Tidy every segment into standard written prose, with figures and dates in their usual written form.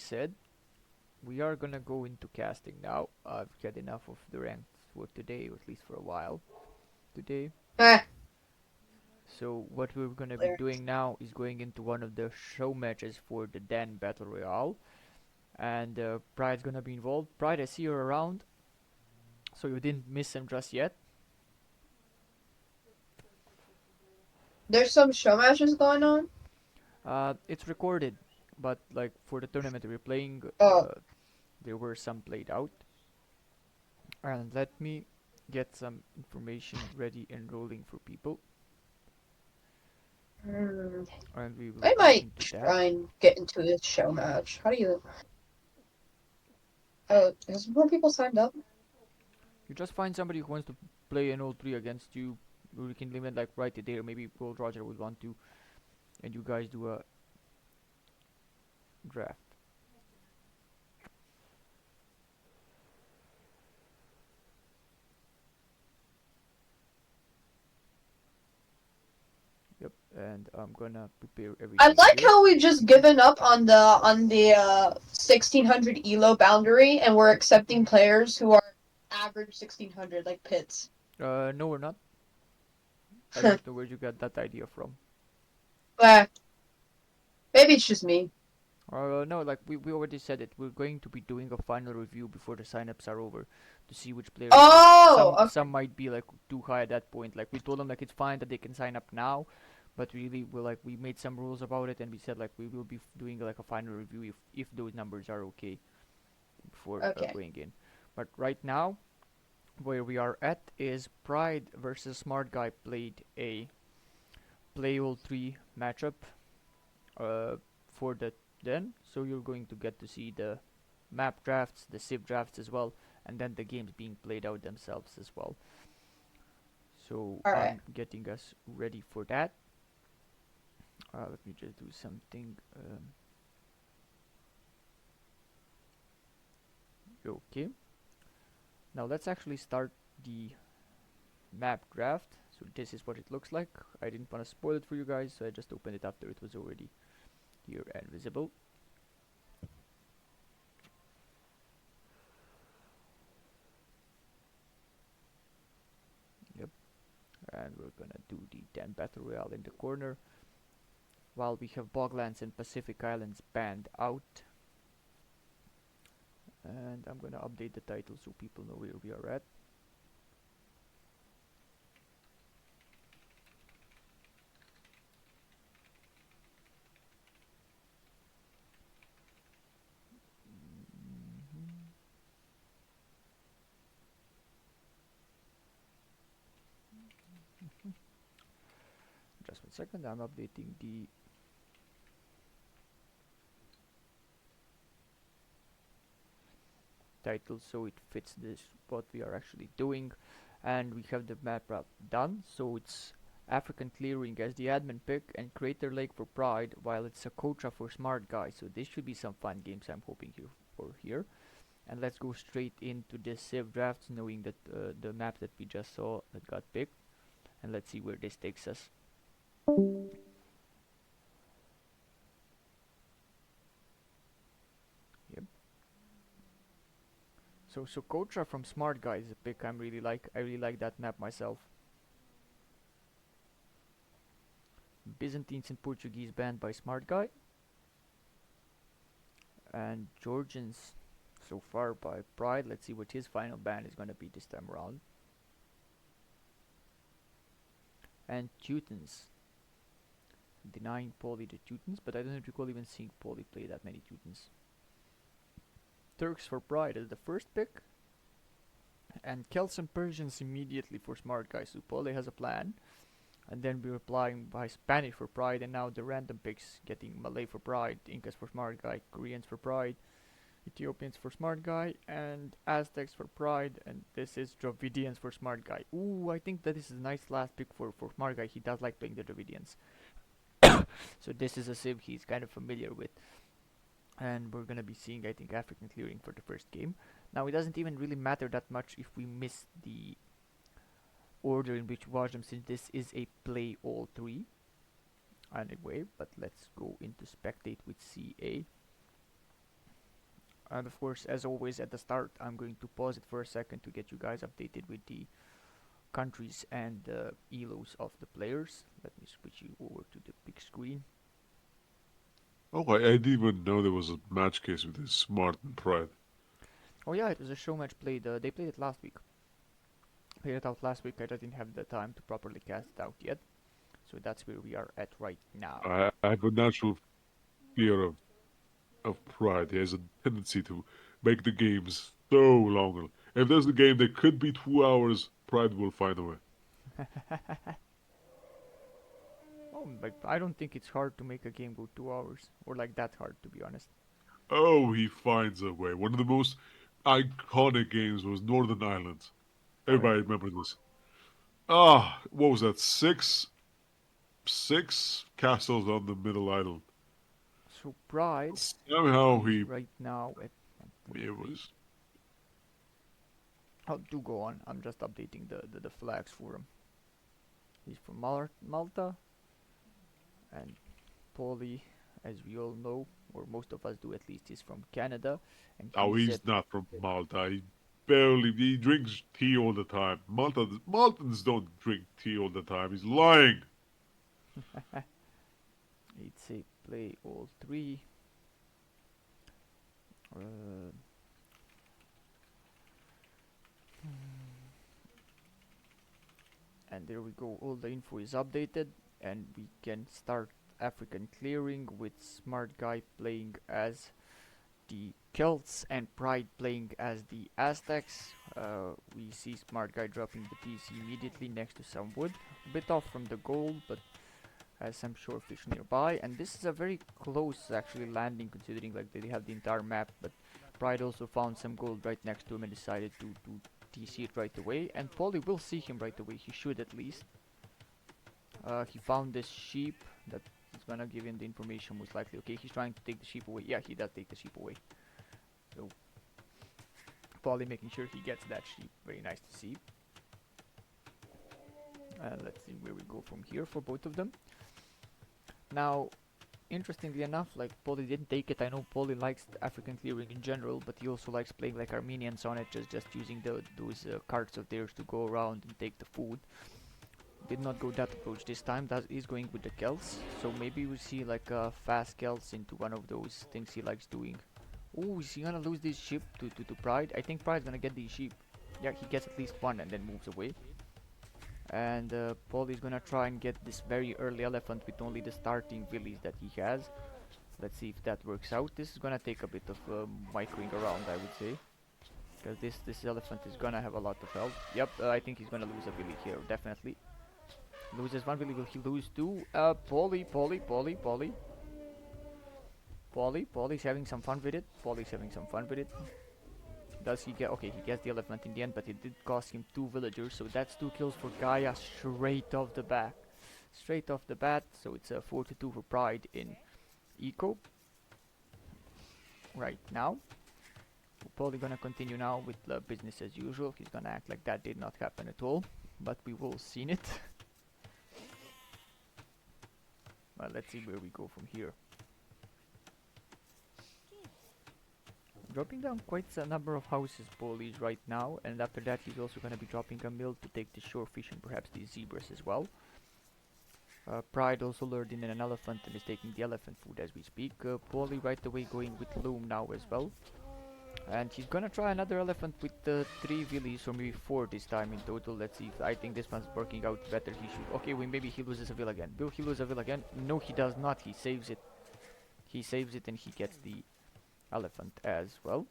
said, we are gonna go into casting now. I've had enough of the ranks for today, or at least for a while today. Ah, So what we're gonna be Blair. doing now is going into one of the show matches for the Dan Battle Royale, and Pride's gonna be involved. Pride, I see you're around, so you didn't miss him just yet. There's some show matches going on. It's recorded, but like for the tournament we're playing, Oh, there were some played out. And let me get some information ready and rolling for people, hmm. and we will I go might into that. try and get into this show match. How do you? Has more people signed up? You just find somebody who wants to play an all three against you. We can limit like right there. Maybe Gold Roger would want to, and you guys do a draft. Yep, and I'm gonna prepare I everything like here. how we just given up on the 1600 elo boundary, and we're accepting players who are average 1600 like Pitts. No, we're not. I don't know where you got that idea from. But maybe it's just me. No, like we already said it. We're going to be doing a final review before the signups are over to see which players like Oh, some okay. might be like too high at that point. Like we told them like it's fine that they can sign up now, but really we made some rules about it and we said like we will be doing like a final review if those numbers are okay before Okay. going in. But right now where we are at is Pride versus Smarttguyy played a play all three matchup uh, for the then. So you're going to get to see the map drafts, the civ drafts as well, and then the games being played out themselves as well. So All right. I'm getting us ready for that. Let me just do something. Okay. Now let's actually start the map draft. So this is what it looks like. I didn't want to spoil it for you guys, so I just opened it after it was already here and visible. Yep. And we're gonna do the Dan Battle Royale in the corner, while we have Boglands and Pacific Islands banned out. And I'm gonna update the title so people know where we are at. Mhm. Just 1 second, I'm updating the title so it fits this what we are actually doing. And we have the map wrap done, so it's African Clearing as the admin pick and Crater Lake for Pride, while it's a Kocha for Smarttguyy. So this should be some fun games I'm hoping here for here. And let's go straight into the Civ drafts, knowing that the map that we just saw that got picked, and let's see where this takes us. Yep. So Kocha from Smarttguyy is a pick I'm really like. I really like that map myself. Byzantines and Portuguese banned by Smarttguyy, and Georgians so far by Pride. Let's see what his final ban is gonna be this time around. And Teutons denying Poly the Teutons, but I don't recall even seeing Poly play that many Teutons. Turks for Pride is the first pick, and Celts and Persians immediately for Smarttguyy. So Poly has a plan, and then we're applying by Spanish for Pride, and now the random picks getting Malay for Pride, Incas for Smarttguyy, Koreans for Pride, Ethiopians for Smarttguyy, and Aztecs for Pride, and this is Dravidians for Smarttguyy. Ooh, I think that this is a nice last pick for Smarttguyy. He does like playing the Dravidians. So this is a civ he's kind of familiar with. And we're gonna be seeing, I think, African Clearing for the first game. Now, it doesn't even really matter that much if we miss the order in which we watch them, since this is a play all three. Anyway, but let's go into spectate with CA. And of course, as always at the start, I'm going to pause it for a second to get you guys updated with the countries and the elos of the players. Let me switch you over to the big screen. Oh, I didn't even know there was a match case with this Smart and Pride. Oh yeah, it was a show match played. They played it last week. Played it out last week. I just didn't have the time to properly cast it out yet. So that's where we are at right now. I have a natural fear of Pride. He has a tendency to make the games so long. If there's a game that could be 2 hours, Pride will find a way. Oh, like I don't think it's hard to make a game go 2 hours, or like that hard to be honest. Oh, he finds a way. One of the most iconic games was Northern Islands. Oh yeah. Everybody remember this. Ah, what was that? Six castles on the middle island. So Pride Somehow is he right now at it 143. was. Oh, do go on. I'm just updating the flags for him. He's from Malta, and Paulie, as we all know, or most of us do at least, is from Canada, and Oh, he's at. he's not from Malta. He drinks tea all the time. Maltans don't drink tea all the time. He's lying. It's a play all three. Uh, and there we go. All the info is updated, and we can start African clearing with Smarttguyy playing as the Celts and Pride playing as the Aztecs. We see Smarttguyy dropping the TC immediately next to some wood, a bit off from the goal, but has some shorefish nearby. And this is a very close actually landing, considering like they have the entire map. But Pride also found some gold right next to him and decided to TC it right away. And Polly will see him right away. He should at least. He found this sheep that is gonna give him the information most likely. Okay, he's trying to take the sheep away. Yeah, he does take the sheep away. So Polly making sure he gets that sheep. Very nice to see. Let's see where we go from here for both of them. Now, interestingly enough, like Polly didn't take it. I know Polly likes African clearing in general, but he also likes playing like Armenians on it, just using those carts of theirs to go around and take the food. Did not go that approach this time. That is going with the Celts. So maybe we see like a fast Celts into one of those things he likes doing. Oh, is he gonna lose this sheep to Pride? I think Pride's gonna get these sheep. Yeah, he gets at least one and then moves away. And Paul is gonna try and get this very early elephant with only the starting village that he has. Let's see if that works out. This is gonna take a bit of microing around, I would say, because this elephant is gonna have a lot of health. Yep, I think he's gonna lose a village here, definitely. Loses one village, will he lose two? Polly's having some fun with it. Polly's having some fun with it. Does he get... Okay, he gets the elephant in the end, but it did cost him two villagers, so that's two kills for Gaia straight off the bat. Straight off the bat, so it's a 4-2 for Pride in Eco. Right now. We're probably gonna continue now with business as usual. He's gonna act like that did not happen at all, but we will seen it. Well, let's see where we go from here. Dropping down quite a number of houses bullies right now, and after that he's also going to be dropping a mill to take the shorefish and perhaps the zebras as well. Pride also lured in an elephant and is taking the elephant food as we speak. Polly right away going with Loom now as well. And he's gonna try another elephant with 3 villies or maybe 4 this time in total. Let's see if I think this one's working out better. He should. Okay, maybe he loses a vill again. Will he lose a vill again? No, he does not. He saves it. He saves it and he gets the elephant as well.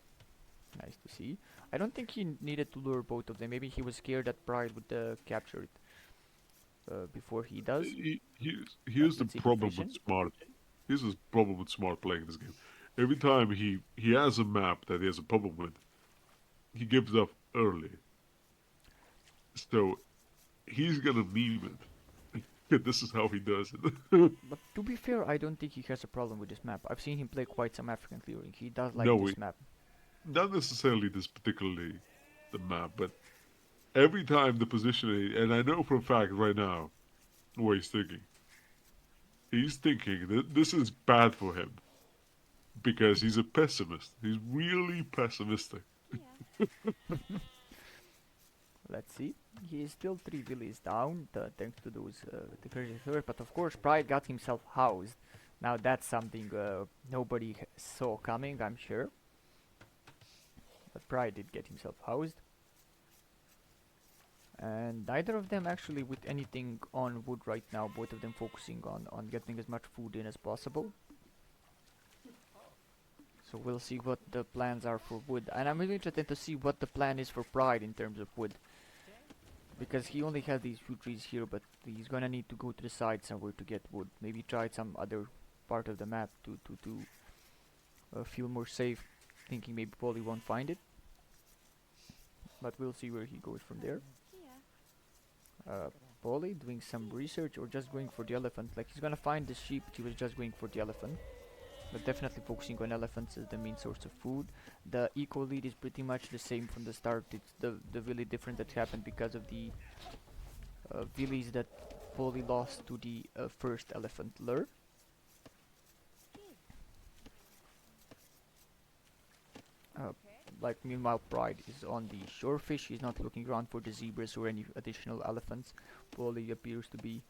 Nice to see. I don't think he needed to lure both of them. Maybe he was scared that Pride would capture it before he does. Here's the Let's see the problem with vision. Smart. Here's the problem with Smart playing this game. Every time he has a map that he has a problem with, he gives up early. So he's gonna meme it. This is how he does it. But to be fair, I don't think he has a problem with this map. I've seen him play quite some African clearing. He does like No, this map. not necessarily this particularly the map, but every time the positioning, and I know for a fact right now what he's thinking. He's thinking that this is bad for him. because he's a pessimist. He's really pessimistic. Let's see. He is still 3 villas down, thanks to those the crazy third. But of course, Pride got himself housed. Now that's something nobody saw coming, I'm sure. But Pride did get himself housed. And neither of them actually with anything on wood right now. Both of them focusing on getting as much food in as possible. So we'll see what the plans are for wood. And I'm really interested to see what the plan is for Pride in terms of wood. Because he only has these few trees here, but he's gonna need to go to the side somewhere to get wood. Maybe try some other part of the map to feel more safe. Thinking maybe Polly won't find it. But we'll see where he goes from there. Polly doing some research or just going for the elephant. Like he's gonna find the sheep, but he was just going for the elephant. But definitely focusing on elephants as the main source of food. The eco lead is pretty much the same from the start. It's the really different that happened because of the village that Polly lost to the first elephant lure. Uh, like meanwhile Pride is on the shorefish. He's not looking around for the zebras or any additional elephants. Polly appears to be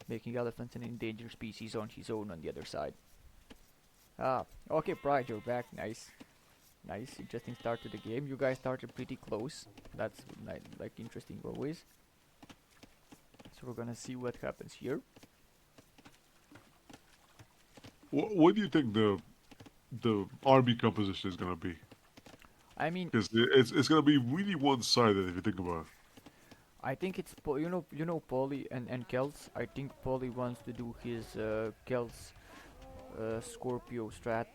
making elephants an endangered species on his own on the other side. Ah, okay, Pride, you're back. Nice. Nice, interesting start to the game. You guys started pretty close. That's like interesting always. So we're gonna see what happens here. What do you think the army composition is gonna be? I mean, Because it's gonna be really one-sided if you think about it. I think it's you know Polly and Kels. I think Polly wants to do his Kels Scorpio strat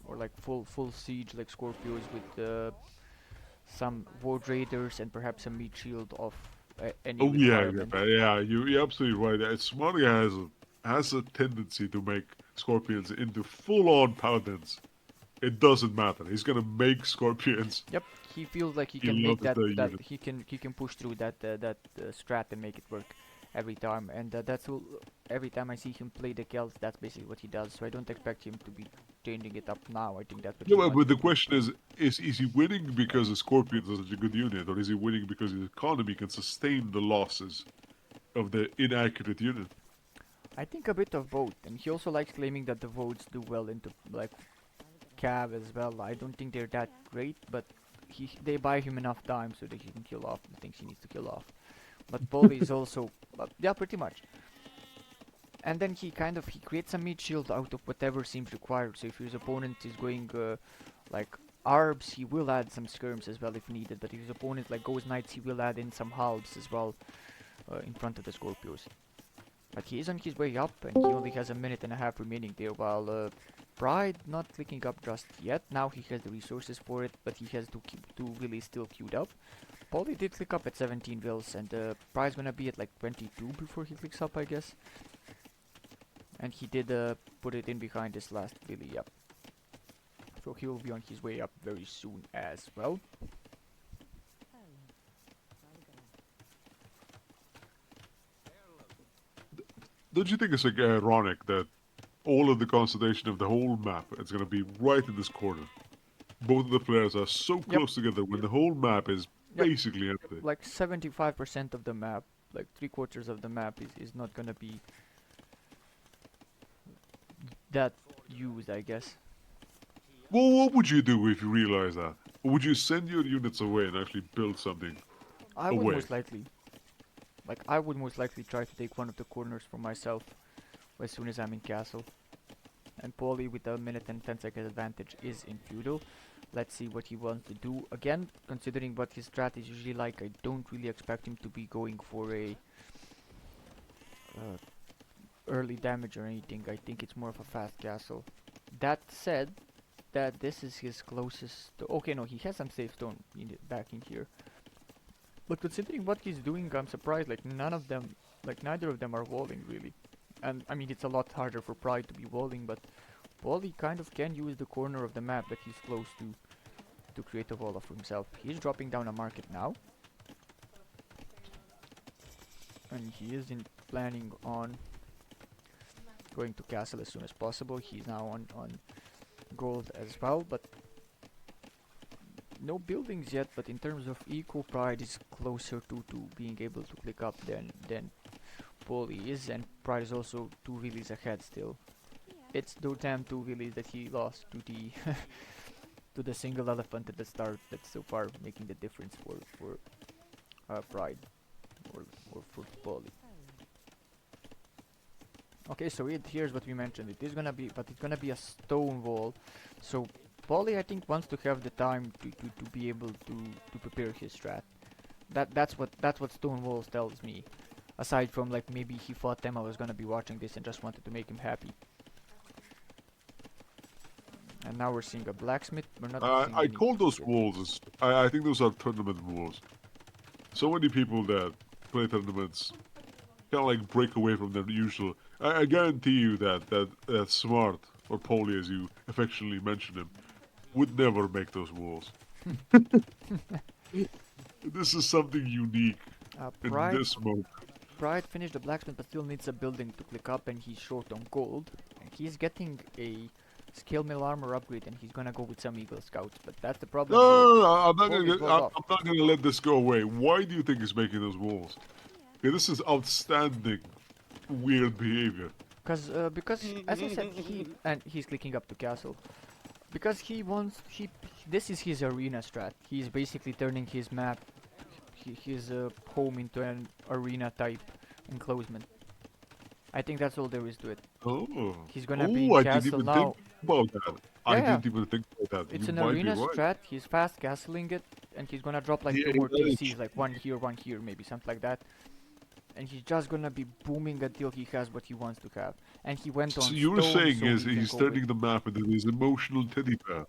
or like full siege like Scorpios with some Ward Raiders and perhaps a meat shield of any Oh yeah, requirement. yeah. You're absolutely right. Smarttguyy has a tendency to make scorpions into full-on paladins. It doesn't matter. He's gonna make scorpions. Yep, he feels like he He can make loves that the that unit. he can push through that strat and make it work every time, and every time I see him play the Kelts, that's basically what he does. So I don't expect him to be changing it up now. I think that's what Yeah, he wants but to the do. question is he winning because the scorpions are such a good unit, or is he winning because his economy can sustain the losses of the inaccurate unit? I think a bit of both, and he also likes claiming that the votes do well into like Cav as well. I don't think they're that great, but they buy him enough time so that he can kill off the things he needs to kill off. But Polly is also yeah, pretty much. And then he creates a meat shield out of whatever seems required. So if his opponent is going like arbs, he will add some skirms as well if needed. But if his opponent like goes knights, he will add in some halves as well in front of the Scorpios. But he is on his way up, and he only has a minute and a half remaining there. While Pride not clicking up just yet. Now he has the resources for it, but he has to keep two really still queued up. Polly did click up at 17 vills, and Pride's gonna be at like 22 before he clicks up, I guess. And he did put it in behind this last Billy, yep. So he will be on his way up very soon as well. Don't you think it's like ironic that all of the concentration of the whole map is gonna be right in this corner? Both of the players are so Yep, close together when the whole map is yep. basically empty. Like 75% of the map, like 3/4 of the map is not gonna be that used, I guess. Well, what would you do if you realize that? Would you send your units away and actually build something I would away? most likely, I would most likely try to take one of the corners for myself as soon as I'm in castle. And Paulie with a minute and 10 seconds advantage is in feudal. Let's see what he wants to do. Again, considering what his strat is usually like, I don't really expect him to be going for a uh, early damage or anything. I think it's more of a fast castle. That said, that this is his closest. Okay, no, he has some safe stone back in here. But considering what he's doing, I'm surprised. Like neither of them are walling really. And I mean, it's a lot harder for Pride to be walling, but Wally kind of can use the corner of the map that he's close to create a wall of himself. He's dropping down a market now, and he isn't planning on going to castle as soon as possible. He's now on gold as well, but no buildings yet. But in terms of eco, Pride is closer to being able to click up than Poly is, and Pride is also 2 wheelies ahead still. It's those damn 2 wheelies that he lost to the to the single elephant at the start that's so far making the difference for Pride or for Poly. Okay, so here's what we mentioned. It is gonna be, but it's gonna be a stone wall. So Polly, I think, wants to have the time to be able to prepare his strat. That's what stone walls tells me. Aside from like maybe he thought Emma was gonna be watching this and just wanted to make him happy. And now we're seeing a blacksmith. We're not seeing I any call those shit. walls. I think those are tournament walls. So many people that play tournaments kind of like break away from their usual. I guarantee you that Smart or Polly, as you affectionately mention him, would never make those walls. This is something unique in Pride this mode. Pride finished the blacksmith but still needs a building to click up, and he's short on gold. And he's getting a scale mill armor upgrade, and he's gonna go with some Eagle Scouts. But that's the No, problem. no, no, no, I'm not Gold is gonna. walled off. I'm not gonna let this go away. Why do you think he's making those walls? Okay, this is outstanding, weird behavior. Because as I said, he's clicking up to castle. Because he wants this is his arena strat. He's basically turning his map, his home into an arena type enclosement. I think that's all there is to it. Oh, He's gonna be oh, in I didn't castle even think now. about that. Yeah, I yeah. didn't even think about that. It's You an might be arena right. strat. He's fast castling it, and he's gonna drop like The two more advantage. TCs, like one here, maybe something like that. And he's just gonna be booming until he has what he wants to have. And he went So on you're stone, saying so is he can he's go with. turning the map into his emotional teddy bear.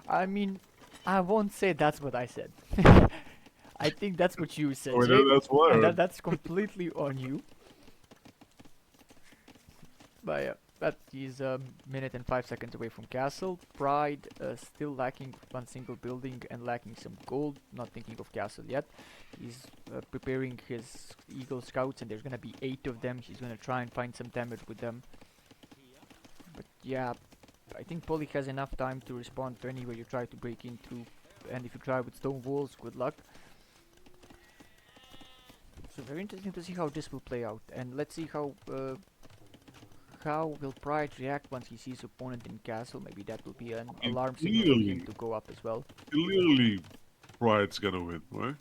I mean, I won't say that's what I said. I think that's what you said, I mean, Jake, that's what I and heard. that's completely on you. But yeah, but he's a minute and 5 seconds away from castle. Pride still lacking one single building and lacking some gold. Not thinking of castle yet. He's preparing his Eagle Scouts, and there's gonna be 8 of them. He's gonna try and find some damage with them. But yeah, I think Polly has enough time to respond to anywhere you try to break in through. And if you try with stone walls, good luck. So very interesting to see how this will play out, and let's see how will Pride react once he sees opponent in castle. Maybe that will be an And alarm signal for him clearly, to go up as well. clearly, Pride's gonna win, right?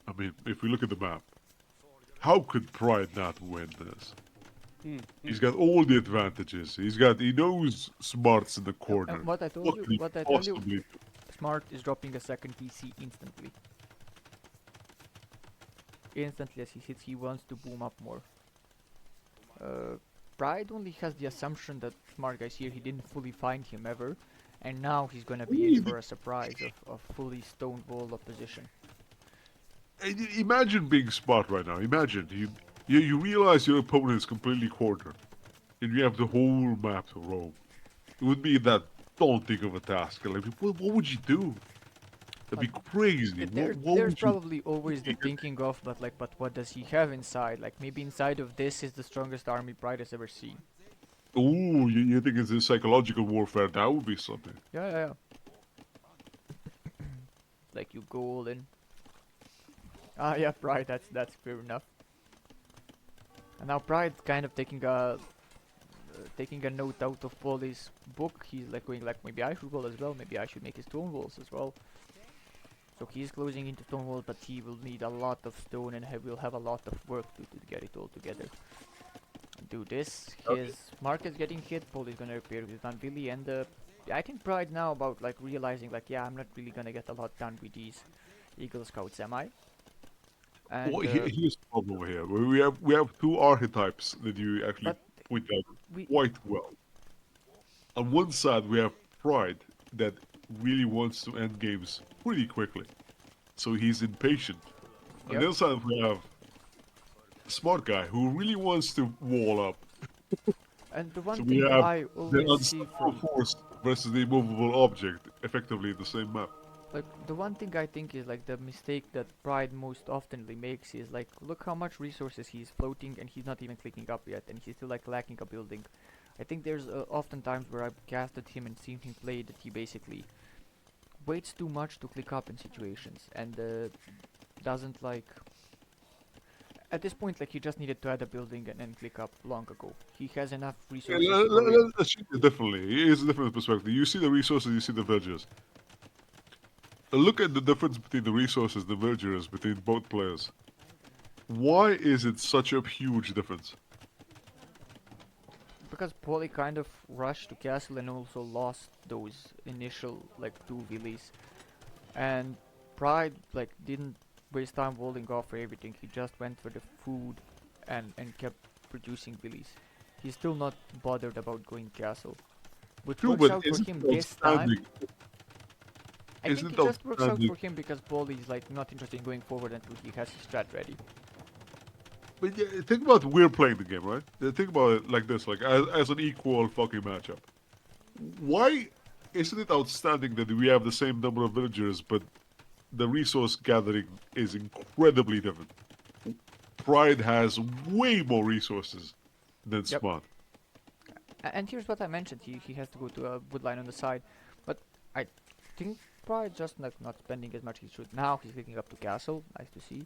I mean, if we look at the map, how could Pride not win this? He's got all the advantages. He knows Smart's in the corner. And what I told What you, could he what I tell you, possibly do? Smart is dropping a second TC instantly. Instantly as he hits, he wants to boom up more. Pride only has the assumption that Smartguy's here. He didn't fully find him ever, and now he's gonna be in for a surprise of fully stone wall opposition. Imagine being Smart right now. Imagine you realize your opponent is completely cornered, and you have the whole map to roam. It would be that daunting of a task. Like, what would you do? That'd Uh, be crazy. What there's would you? probably always the thinking of, but what does he have inside? Like maybe inside of this is the strongest army Pride has ever seen. Oh, you think it's a psychological warfare? That would be something. Yeah, yeah, yeah. Like you go all in. Ah, yeah, Pride. That's fair enough. And now Pride kind of taking a note out of Polly's book. He's like going like maybe I should roll as well. Maybe I should make his stone walls as well. So he's closing into stone walls, but he will need a lot of stone and will have a lot of work to get it all together. Do this. Okay. His mark is getting hit. Paul is gonna repair with Van Billy, and I think Pride now about like realizing like yeah, I'm not really gonna get a lot done with these Eagle Scouts, am I? Well, And here's the problem here. We have two archetypes that you actually but point out we quite well. On one side, we have Pride that really wants to end games pretty quickly, so he's impatient. On yep. the other side, we have Smartguyy who really wants to wall up. And the So one we thing have I the always see unstoppable from force versus the immovable object, effectively in the same map. like the one thing I think is like the mistake that Pride most oftenly makes is like look how much resources he's floating and he's not even clicking up yet and he's still like lacking a building. I think there's often times where I've casted him and seen him play that he basically waits too much to click up in situations and doesn't like. At this point, like he just needed to add a building and then click up long ago. He has enough Yeah, resources already. let's treat it differently. It's a different perspective. You see the resources, you see the villagers. Look at the difference between the resources, the villagers, between both players. Why is it such a huge difference? Because Polly kind of rushed to castle and also lost those initial like 2 villies, and Pride like didn't waste time holding off for everything. He just went for the food and kept producing villies. He's still not bothered about going castle, which True, works but out for isn't him it this time. outstanding? I think Isn't it it just works out outstanding? for him because Polly's like not interested in going forward until he has his strat ready. But yeah, think about we're playing the game, right? Think about it like this, like as an equal fucking matchup. Why isn't it outstanding that we have the same number of villagers, but the resource gathering is incredibly different? Pride has way more resources than Yep. Smart. And here's what I mentioned. He has to go to a wood line on the side, but I think Pride just like not spending as much as he should. Now he's picking up to castle. Nice to see.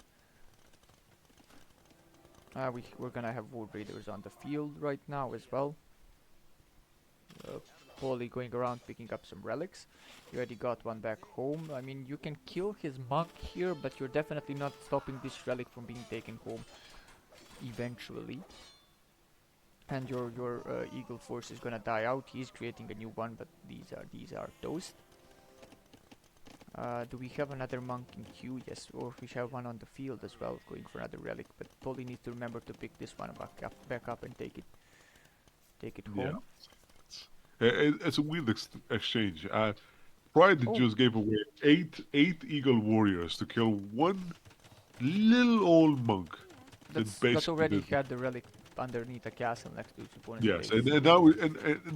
We're gonna have wood raiders on the field right now as well. Uh, Polly going around picking up some relics. You already got one back home. I mean, you can kill his monk here, but you're definitely not stopping this relic from being taken home eventually. And your eagle force is gonna die out. He's creating a new one, but these are toast. Do we have another monk in queue? Yes, or we have one on the field as well, going for another relic. But Polly needs to remember to pick this one back up and take it Yeah, home. it's a weird exchange. Pride Oh, just gave away eight eagle warriors to kill one little old monk that that basically already did. had the relic underneath a castle next to its opponent's Yes, base. and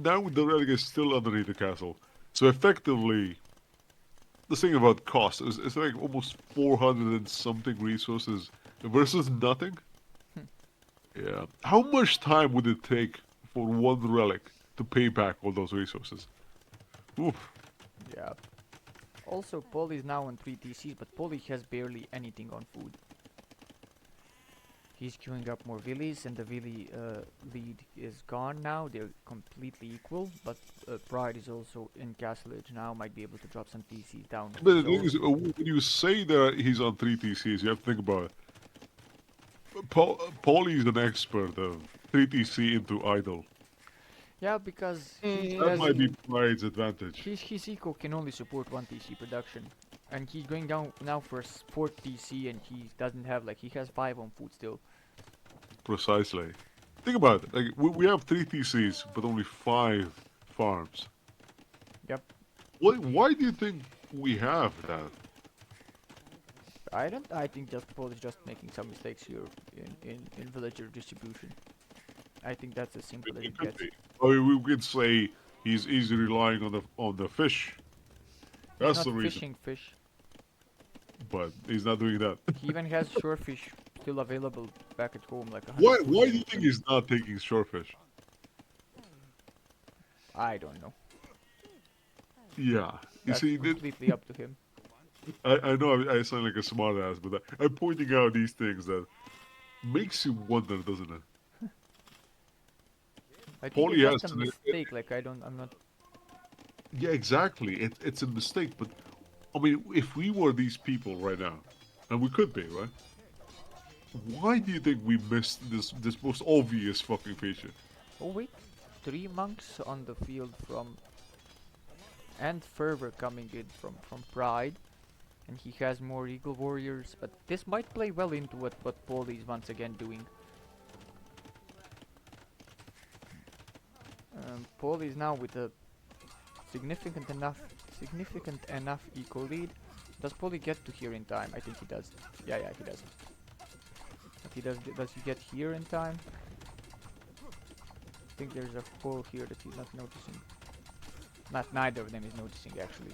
now the relic is still underneath the castle. So effectively, the thing about cost is it's like almost 400 and something resources versus nothing. Hmm. Yeah. How much time would it take for one relic to pay back all those resources? Oof. Yeah. Also, Polly is now on 3 TCs, but Polly has barely anything on food. He's queuing up more villies, and the villi lead is gone now. They're completely equal, but Pride is also in Castle Edge now, might be able to drop some TCs down of But the his thing own. is, when you say that he's on 3 TCs, you have to think about it. Paulie is an expert of 3 TC into idle. Yeah, because That might be Pride's advantage. his eco can only support 1 TC production. And he's going down now for 4 TC, and he doesn't have, like, he has 5 on food still. Precisely. Think about it. Like we have 3 TCs, but only 5 farms. Yep. Why do you think we have that? I think just Paul is just making some mistakes here in villager distribution. I think that's as simple as It it could gets. be. Or we could say he's easily relying on the fish. He's That's not the reason. fishing fish. But he's not doing that. He even has shorefish still available back at home, like Why 140 do you of think them. he's not taking shorefish? I don't know. Yeah. You That's see, completely up to him. I know I sound like a smart ass, but I'm pointing out these things that makes you wonder, doesn't it? I think it's Paulie just has a mistake. Like I'm not. yeah, exactly. It's a mistake, but I mean, if we were these people right now, and we could be, right? Why do you think we missed this most obvious fucking feature? Oh wait, 3 monks on the field from and fervor coming in from Pride, and he has more Eagle Warriors. But this might play well into what Paul is once again doing. Paul is now with a significant enough eco lead. Does Paulie get to here in time? I think he does. Yeah, he does. But does he get here in time? I think there's a hole here that he's not noticing. Neither of them is noticing actually.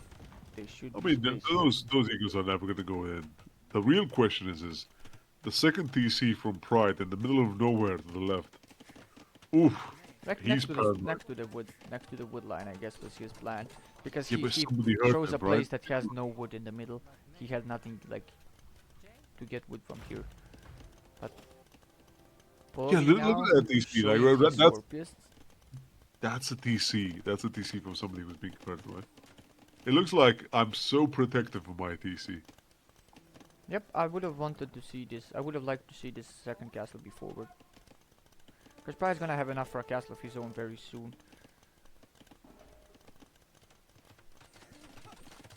They should I be mean, spaced right. those Eagles are never gonna go in. The real question is the second TC from Pride in the middle of nowhere to the left. Oof. Like He's paranoid. next to the wood line, I guess was his plan, because Yeah, but he somebody hurt chose him, a right? place that has no wood in the middle. He had nothing like to get wood from here. But Yeah, Polly look now at that DC. Like showing his Scorpius. that's a TC. That's a TC from somebody who's being paranoid. It looks like I'm so protective of my TC. Yep, I would have wanted to see this. I would have liked to see this second castle be forward. Because Pride's gonna have enough for a castle of his own very soon.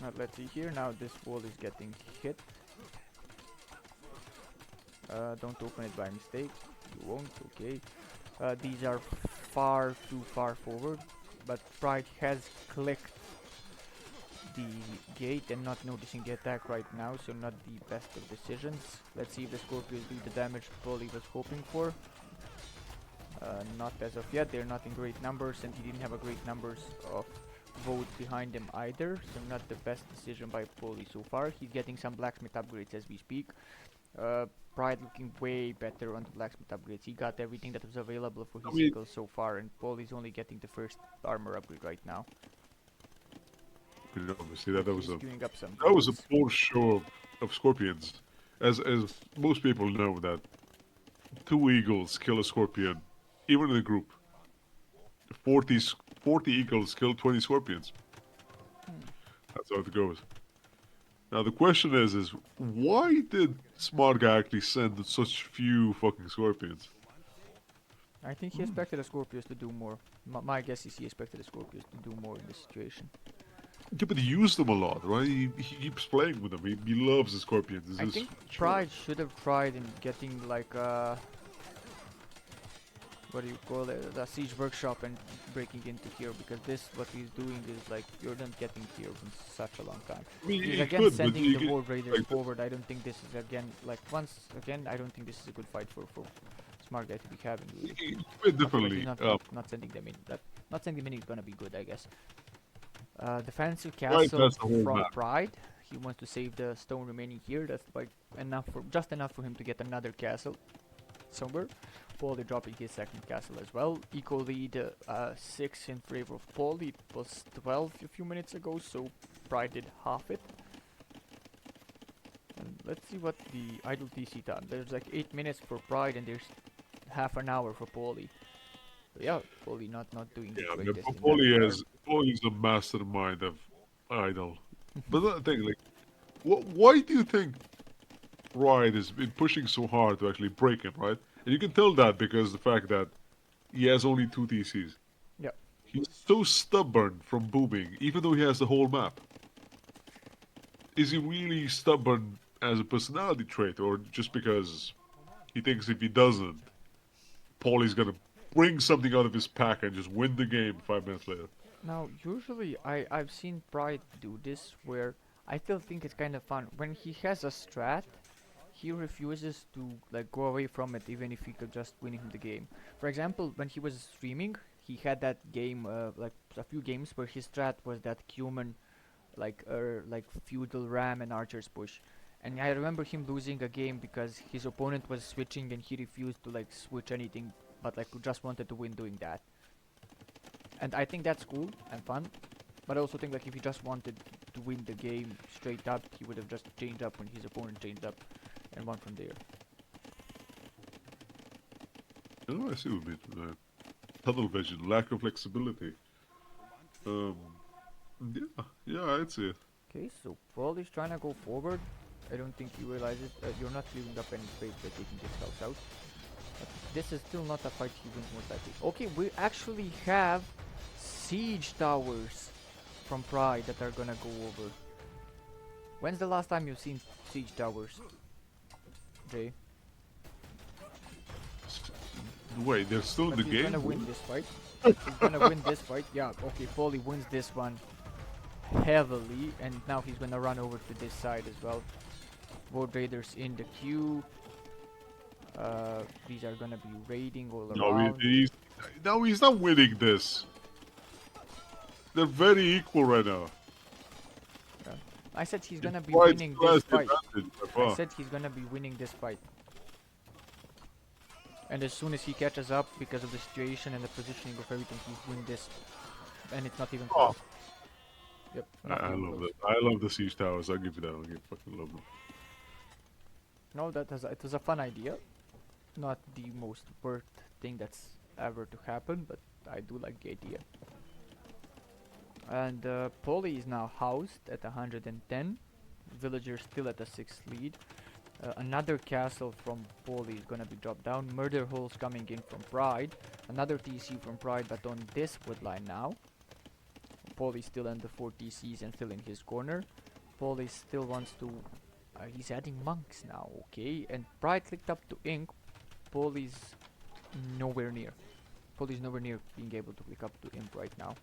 Now let's see here. Now this wall is getting hit. Don't open it by mistake. You won't. Okay. These are far too far forward. But Pride has clicked the gate and not noticing the attack right now, so not the best of decisions. Let's see if the Scorpios do the damage Polly was hoping for. Not as of yet, they're not in great numbers, and he didn't have a great numbers of votes behind him either, so not the best decision by Polly so far. He's getting some blacksmith upgrades as we speak. Pride looking way better on the blacksmith upgrades. He got everything that was available for I his mean, eagles so far, and Polly's only getting the first armor upgrade right now. obviously that He's was queuing up some a votes. poor show of scorpions. As most people know that two eagles kill a scorpion, even in a group. 40, 40 eagles kill 20 scorpions. That's how it goes. Now the question is why did Smarttguyy actually send such few fucking scorpions? I think he expected the Scorpios to do more. My guess is he expected the Scorpios to do more in this situation. Yeah, but he used them a lot, right? He keeps playing with them. He loves the scorpions. This I is think sure. Pride should have tried in getting like what do you call it, a siege workshop and breaking into here, because this what he's doing is like you're not getting here in such a long time. I mean, He's he again could, but sending you the could War Raiders like forward. I don't think this is again like once again I don't think this is a good fight for Smarttguyy to be having really. he could Of course he's differently. not sending them in. That not sending them in is gonna be good, I guess. Defensive Right, castle that's the whole from map. Pride. He wants to save the stone remaining here. That's like enough for just enough for him to get another castle somewhere. Paulie dropping his second castle as well. Eco lead 6 in favor of Paulie. It was 12 a few minutes ago, so Pride did half it. And let's see what the idle TC time. There's like 8 minutes for Pride and there's half an hour for Paulie. So yeah, Paulie not doing the Yeah, greatest but in that regard. Polly's a mastermind of idol. But the thing, like, why do you think Ryan has been pushing so hard to actually break him, right? And you can tell that because the fact that he has only two TCs. Yeah. He's so stubborn from booming, even though he has the whole map. Is he really stubborn as a personality trait, or just because he thinks if he doesn't, Paulie's gonna bring something out of his pack and just win the game 5 minutes later? Now, usually I've seen Pride do this where I still think it's kind of fun. When he has a strat, he refuses to like go away from it even if he could just win him the game. For example, when he was streaming, he had that game like a few games where his strat was that cumin like feudal ram and archer's push. And I remember him losing a game because his opponent was switching and he refused to like switch anything but like just wanted to win doing that. And I think that's cool and fun, but I also think like if he just wanted to win the game straight up, he would have just changed up when his opponent changed up and won from there. Oh, I see what you mean. Tunnel vision, lack of flexibility. Um, yeah, I'd see it. Okay, so Paul is trying to go forward. I don't think he realizes you're not clearing up any space by taking this house out. But this is still not a fight he wins most likely. Okay, we actually have siege towers from Pride that are gonna go over. When's the last time you've seen siege towers, Jay? Wait, they're still in But the he's game? gonna win this fight. He's gonna win this fight. Yeah, okay, Paulie wins this one heavily, and now he's gonna run over to this side as well. Vote Raiders in the queue. These are gonna be raiding all around. No, he's not winning this. They're very equal right now. I said he's gonna be Pride winning still this has the fight. advantage by I far. said he's gonna be winning this fight. And as soon as he catches up, because of the situation and the positioning of everything, he's win this, and it's not even Oh, close. Yep, not I even love close. that. I love the siege towers. I'll give you that. I fucking love them. No, it was a fun idea. Not the most worth thing that's ever to happen, but I do like the idea. And Poli is now housed at 110. Villager still at a 6 lead. Another castle from Poli is gonna be dropped down. Murder holes coming in from Pride. Another TC from Pride, but on this wood line now. Poli still under 4 TCs and filling his corner. Poli still wants to. He's adding monks now, okay? And Pride clicked up to Ink. Poli's nowhere near. Poli's nowhere near being able to click up to Imp right now.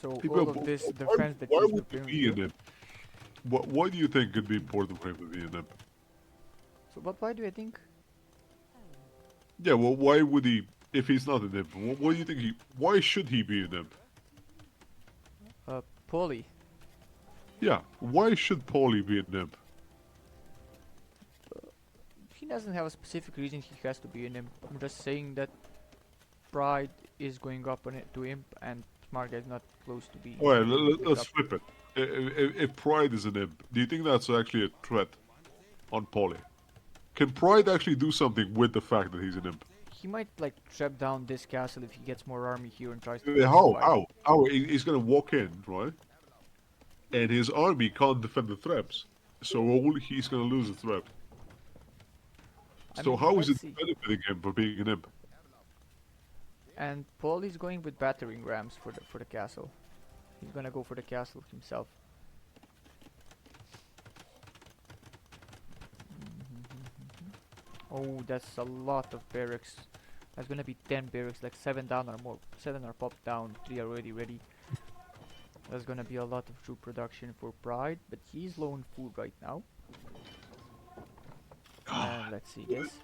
So Hey, all Bill, of this why, defense that why he's would he preparing be here. in it? Why do you think it'd be important for him to be in it? So, but why do I think Yeah, well, why would he, if he's not an imp? Why do you think he? Why should he be an imp? Poli? Yeah, why should Paulie be an imp? He doesn't have a specific reason he has to be an imp. I'm just saying that Pride is going up on it to imp, and Smart is not close to being All right, able to pick let's up. flip it. If Pride is an imp, do you think that's actually a threat on Paulie? Can Pride actually do something with the fact that he's an imp? He might like trap down this castle if he gets more army here and tries to Yeah, force the fight. How? He's gonna walk in, right? And his army can't defend the traps, so all he's gonna lose the trap. I So mean, how is let's it see. benefiting him for being an imp? And Paul is going with battering rams for the castle. He's gonna go for the castle himself. Oh, that's a lot of barracks. That's gonna be 10 barracks, like 7 down or more. 7 are popped down, 3 are already ready. That's gonna be a lot of troop production for Pride, but he's low on food right now. And let's see this.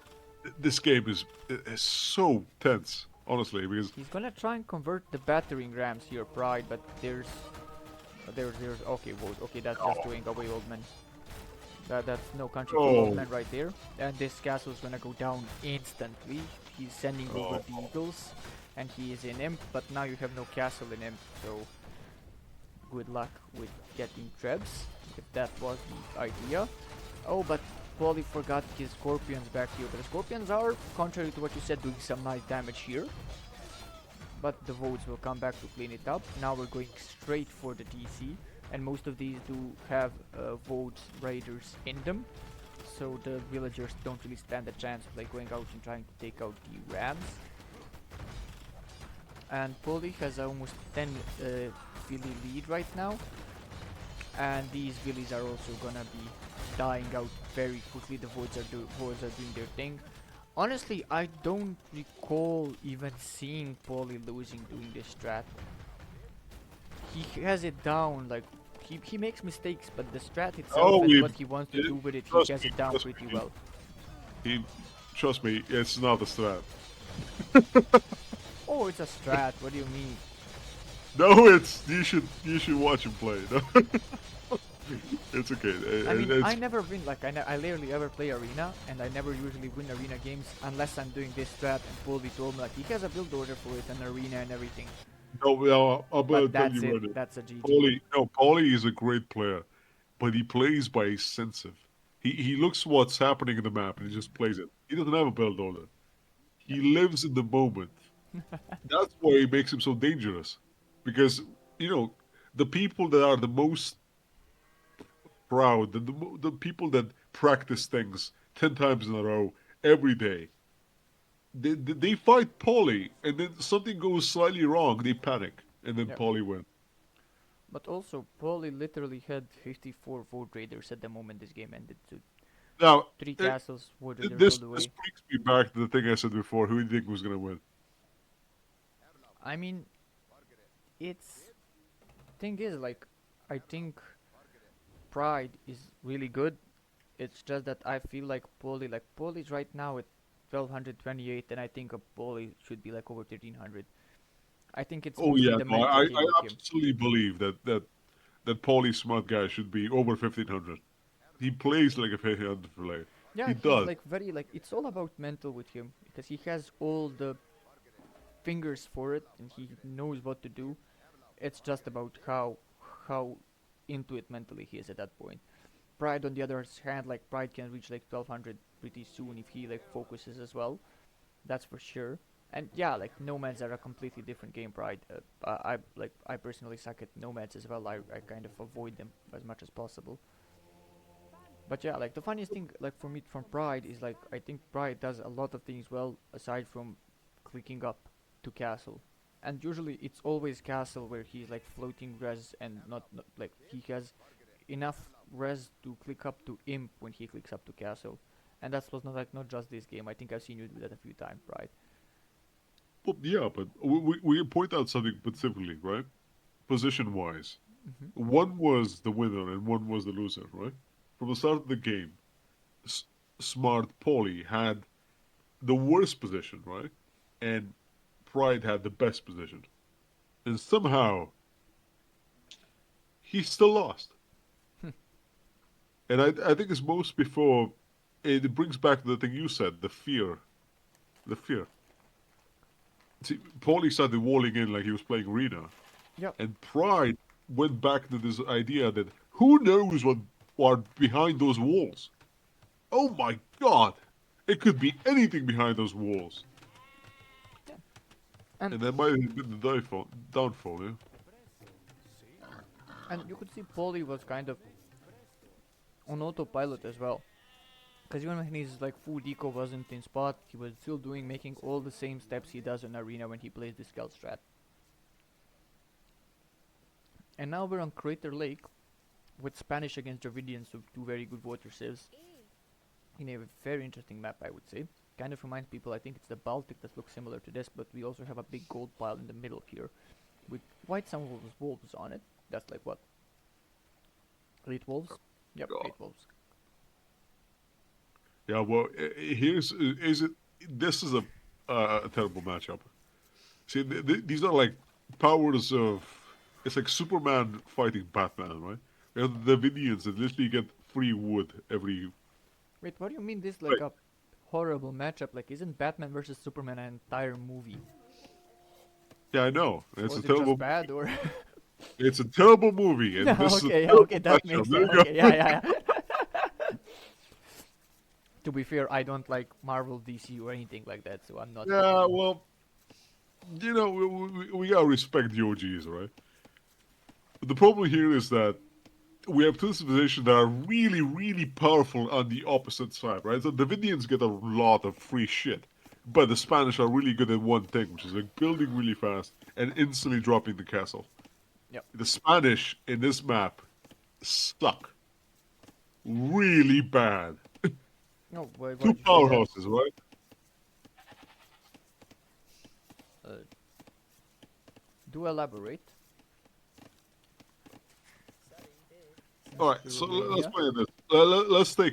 This game is so tense, honestly, because He's gonna try and convert the battering rams here, Pride, but there's okay, vote. Okay, that's just oh, doing away, old man. That's no country for old oh, men right there. And this castle is gonna go down instantly. He's sending over oh. the eagles, and he is in imp. But now you have no castle in imp, so good luck with getting trebs, if that was the idea. Oh, but Polly forgot his scorpions back here. But the scorpions are, contrary to what you said, doing some nice damage here. But the votes will come back to clean it up. Now we're going straight for the TC, and most of these do have votes raiders in them, so the villagers don't really stand a chance of like going out and trying to take out the rams. And Poli has almost 10 Villi lead right now, and these Villis are also gonna be dying out very quickly. The voids are doing their thing. Honestly, I don't recall even seeing Poli losing doing this strat. He has it down, like he makes mistakes, but the strat itself Oh, and what he wants to it, do with it, he trust has me, it down trust pretty me. well. He, trust me, it's not a strat. Oh, it's a strat. What do you mean? No, it's you should watch him play. No? It's okay. I mean, I It's never win, like, I rarely ever play arena, and I never usually win arena games unless I'm doing this strat and Poli told me, like, he has a build order for it, an arena and everything. no. I'm gonna But tell that's you it, what it. that's a GG. Paulie is a great player, but he plays by sensitive. He looks what's happening in the map and he just plays it. He doesn't have a build order. Yep. He lives in the moment. That's why it makes him so dangerous. Because, you know, the people that are the most proud, the people that practice things 10 times in a row every day, they fight Polly, and then something goes slightly wrong, they panic, and then Yep. Polly wins. But also, Poli literally had 54 vote raiders at the moment this game ended, so Now, 3 it, castles, vote raiders all this the this way. brings me back to the thing I said before. Who do you think was gonna win? I mean, it's thing is like, I think Pride is really good. It's just that I feel like Poli's right now at 1228, and I think a Poli should be like over 1300. I think it's Oh mostly yeah, the no, mental thing I with him. absolutely believe that Paulie Smart Guy should be over 1500. He plays like a 1500 player. Yeah, He he's does. like very like it's all about mental with him because he has all the fingers for it and he knows what to do. It's just about how into it mentally he is at that point. Pride on the other hand, like Pride can reach like 1200 pretty soon if he like focuses as well. That's for sure. And yeah, like Nomads are a completely different game. Pride. I personally suck at Nomads as well. I kind of avoid them as much as possible. But yeah, like the funniest thing, like for me from Pride is like I think Pride does a lot of things well aside from clicking up to castle, and usually it's always castle where he's like floating res and not like he has enough res to click up to imp when he clicks up to castle, and that's was not like not just this game. I think I've seen you do that a few times, Pride. Well, yeah, but we point out something specifically, right? Position wise, Mm-hmm. one was the winner and one was the loser, right? From the start of the game, S- Smart Paulie had the worst position, right? And Pride had the best position. And somehow he still lost. And I think it's most before it brings back the thing you said, the fear. The fear. See, Paulie started walling in like he was playing Arena. Yep. And Pride went back to this idea that who knows what behind those walls? Oh my god! It could be anything behind those walls. Yeah. And And that might have been the downfall, yeah? and you could see Polly was kind of on autopilot as well. Because even when his like full deco wasn't in spot, he was still making all the same steps he does in arena when he plays the scout strat. And now we're on Crater Lake with Spanish against Dravidians, so two very good water civs in a very interesting map, I would say. Kind of reminds people, I think it's the Baltic that looks similar to this, but we also have a big gold pile in the middle here with quite some of those wolves on it. That's like what? Great wolves? Yep, Yeah. great wolves. Yeah, well, here's is it. This is a terrible matchup. See, these are like powers of. It's like Superman fighting Batman, right? We have the Vidians that literally get free wood every. Wait, what do you mean this like Right. a horrible matchup? Like, isn't Batman versus Superman an entire movie? Yeah, I know. It's Or a is it just terrible. bad, or? It's a terrible movie, No, and this is a okay, yeah, okay, terrible that matchup. makes There sense. you Okay, go. yeah. To be fair, I don't like Marvel, DC, or anything like that, so I'm not. Yeah, well, we gotta respect the OGs, right? But the problem here is that we have two civilizations that are really, really powerful on the opposite side, right? So the Vidians get a lot of free shit, but the Spanish are really good at one thing, which is like building really fast and instantly dropping the castle. Yep. The Spanish in this map suck really bad. No, why Two did you say that? powerhouses, right? Uh, do elaborate. All right, so let's Yeah. play this.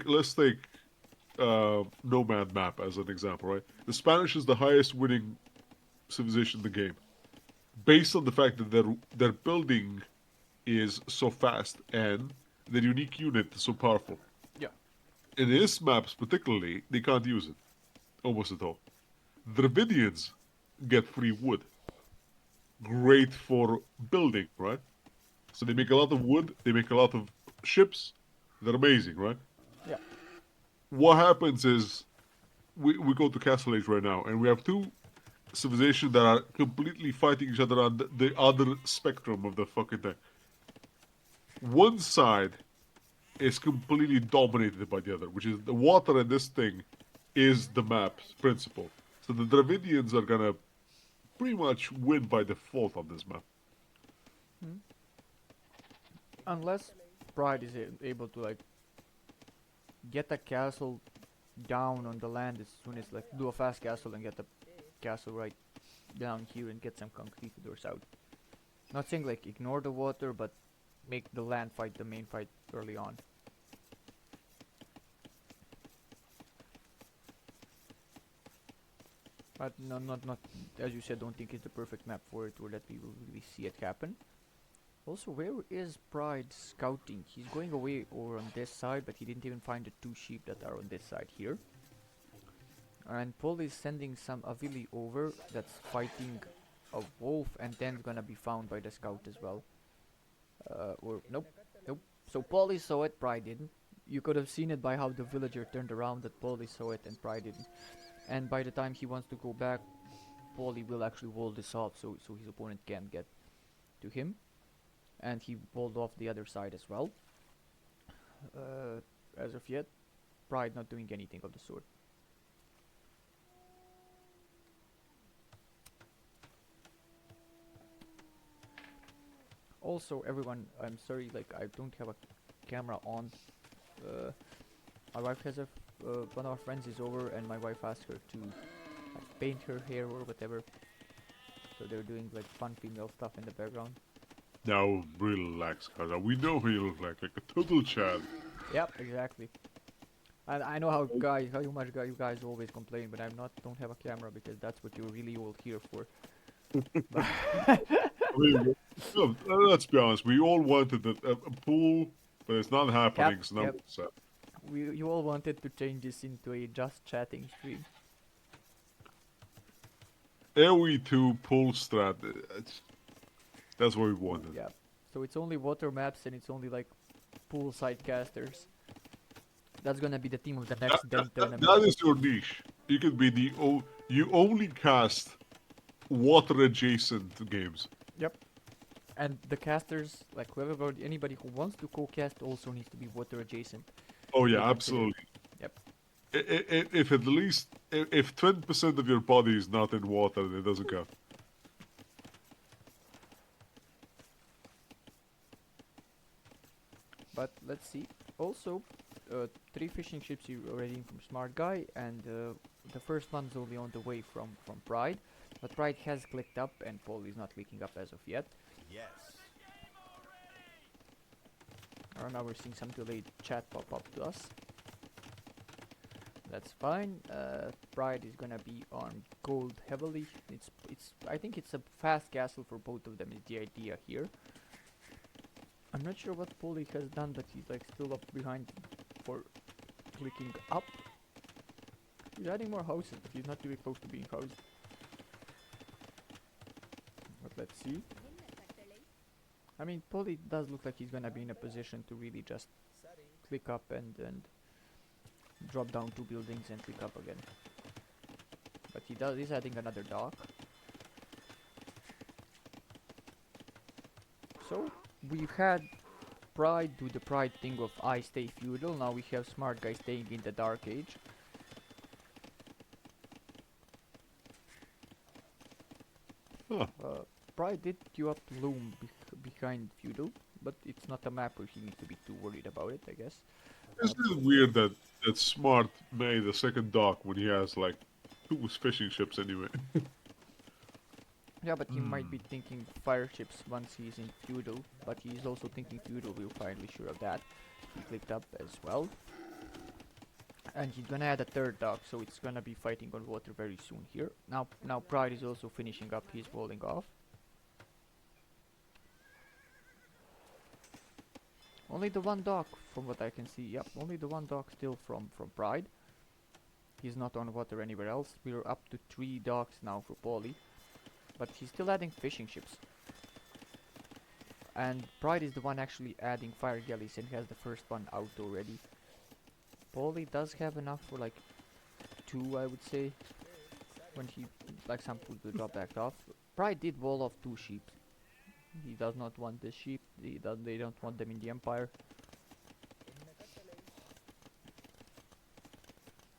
Let's take Nomad map as an example, right? The Spanish is the highest winning civilization in the game, based on the fact that their building is so fast and their unique unit is so powerful. Yeah. In this maps particularly, they can't use it almost at all. The Dravidians get free wood, great for building, right? So they make a lot of wood, they make a lot of ships. They're amazing, right? Yeah. What happens is we go to Castle Age right now, and we have two civilizations that are completely fighting each other on the other spectrum of the fucking thing. One side is completely dominated by the other, which is the water in this thing is the map's principle. So the Dravidians are gonna pretty much win by default on this map. Hmm. Unless Pride is able to like get a castle down on the land as soon as like do a fast castle and get the castle right down here and get some concrete doors out. Not saying like ignore the water, but make the land fight the main fight early on. But no, not as you said. Don't think it's the perfect map for it, or that we will really see it happen. Also, where is Pride scouting? He's going away over on this side, but he didn't even find the two sheep that are on this side here. And Paul is sending some Avili over that's fighting a wolf and then gonna be found by the scout as well. Or nope, nope. So Paulie saw it, Pride didn't. You could have seen it by how the villager turned around that Paulie saw it and Pride didn't. And by the time he wants to go back, Paulie will actually wall this off so his opponent can't get to him. And he walled off the other side as well. As of yet, Pride not doing anything of the sort. Also, everyone, I'm sorry, like I don't have a camera on. Uh, my wife has one of our friends is over, and my wife asked her to like, paint her hair or whatever. So they're doing like fun female stuff in the background. Now relax, Kaza. We know who you look like a total Chad. Yep, exactly. And I know how much you guys always complain, but don't have a camera because that's what you're really all here for. I mean, no, let's be honest. We all wanted a pool, but it's not happening. Yep, So now yep. it's sad. You all wanted to change this into a just chatting stream. AoE2 pool strat. That's what we wanted. Yeah. So it's only water maps and it's only like poolside casters. That's gonna be the theme of the next Den tournament. That is your niche. You could be you only cast water adjacent games. Yep. And the casters, like anybody who wants to co-cast also needs to be water adjacent. Oh They yeah, consider- absolutely. Yep. If at least if 20% of your body is not in water, then it doesn't count. But let's see. Also, 3 fishing ships you already in from Smarttguyy, and the first one's only on the way from Pride. But Pride has clicked up, and Paul is not clicking up as of yet. Yes. Now we're seeing some delayed chat pop up to us. That's fine. Pride is gonna be on gold heavily. It's I think it's a fast castle for both of them is the idea here. I'm not sure what Paulie has done, but he's like still up behind for clicking up. He's adding more houses, but he's not really close to being housed. But let's see. I mean, Paulie does look like he's gonna be in a position to really just click up and drop down 2 buildings and click up again. But he's adding another dock. So we've had Pride do the Pride thing of I stay feudal. Now we have Smarttguyy staying in the Dark Age. Huh. Pride did queue up Loom behind feudal, but it's not a map where he needs to be too worried about it, I guess. Isn't it weird that Smart made a second dock when he has like 2 fishing ships anyway? Yeah, but he might be thinking fire ships once he's in feudal, but he's also thinking feudal, we're finally sure of that. He clicked up as well. And he's gonna add a 3rd dock, so it's gonna be fighting on water very soon here. Now Pride is also finishing up his walling off. Only the 1 dock, from what I can see. Yep, only the 1 dock still from Pride. He's not on water anywhere else. We're up to 3 docks now for Paulie. But he's still adding fishing ships. And Pride is the one actually adding fire galleys and has the first one out already. Paulie does have enough for like 2, I would say. When he like some food to drop back off. Pride did wall off 2 sheep. He does not want the sheep. They don't want them in the Empire.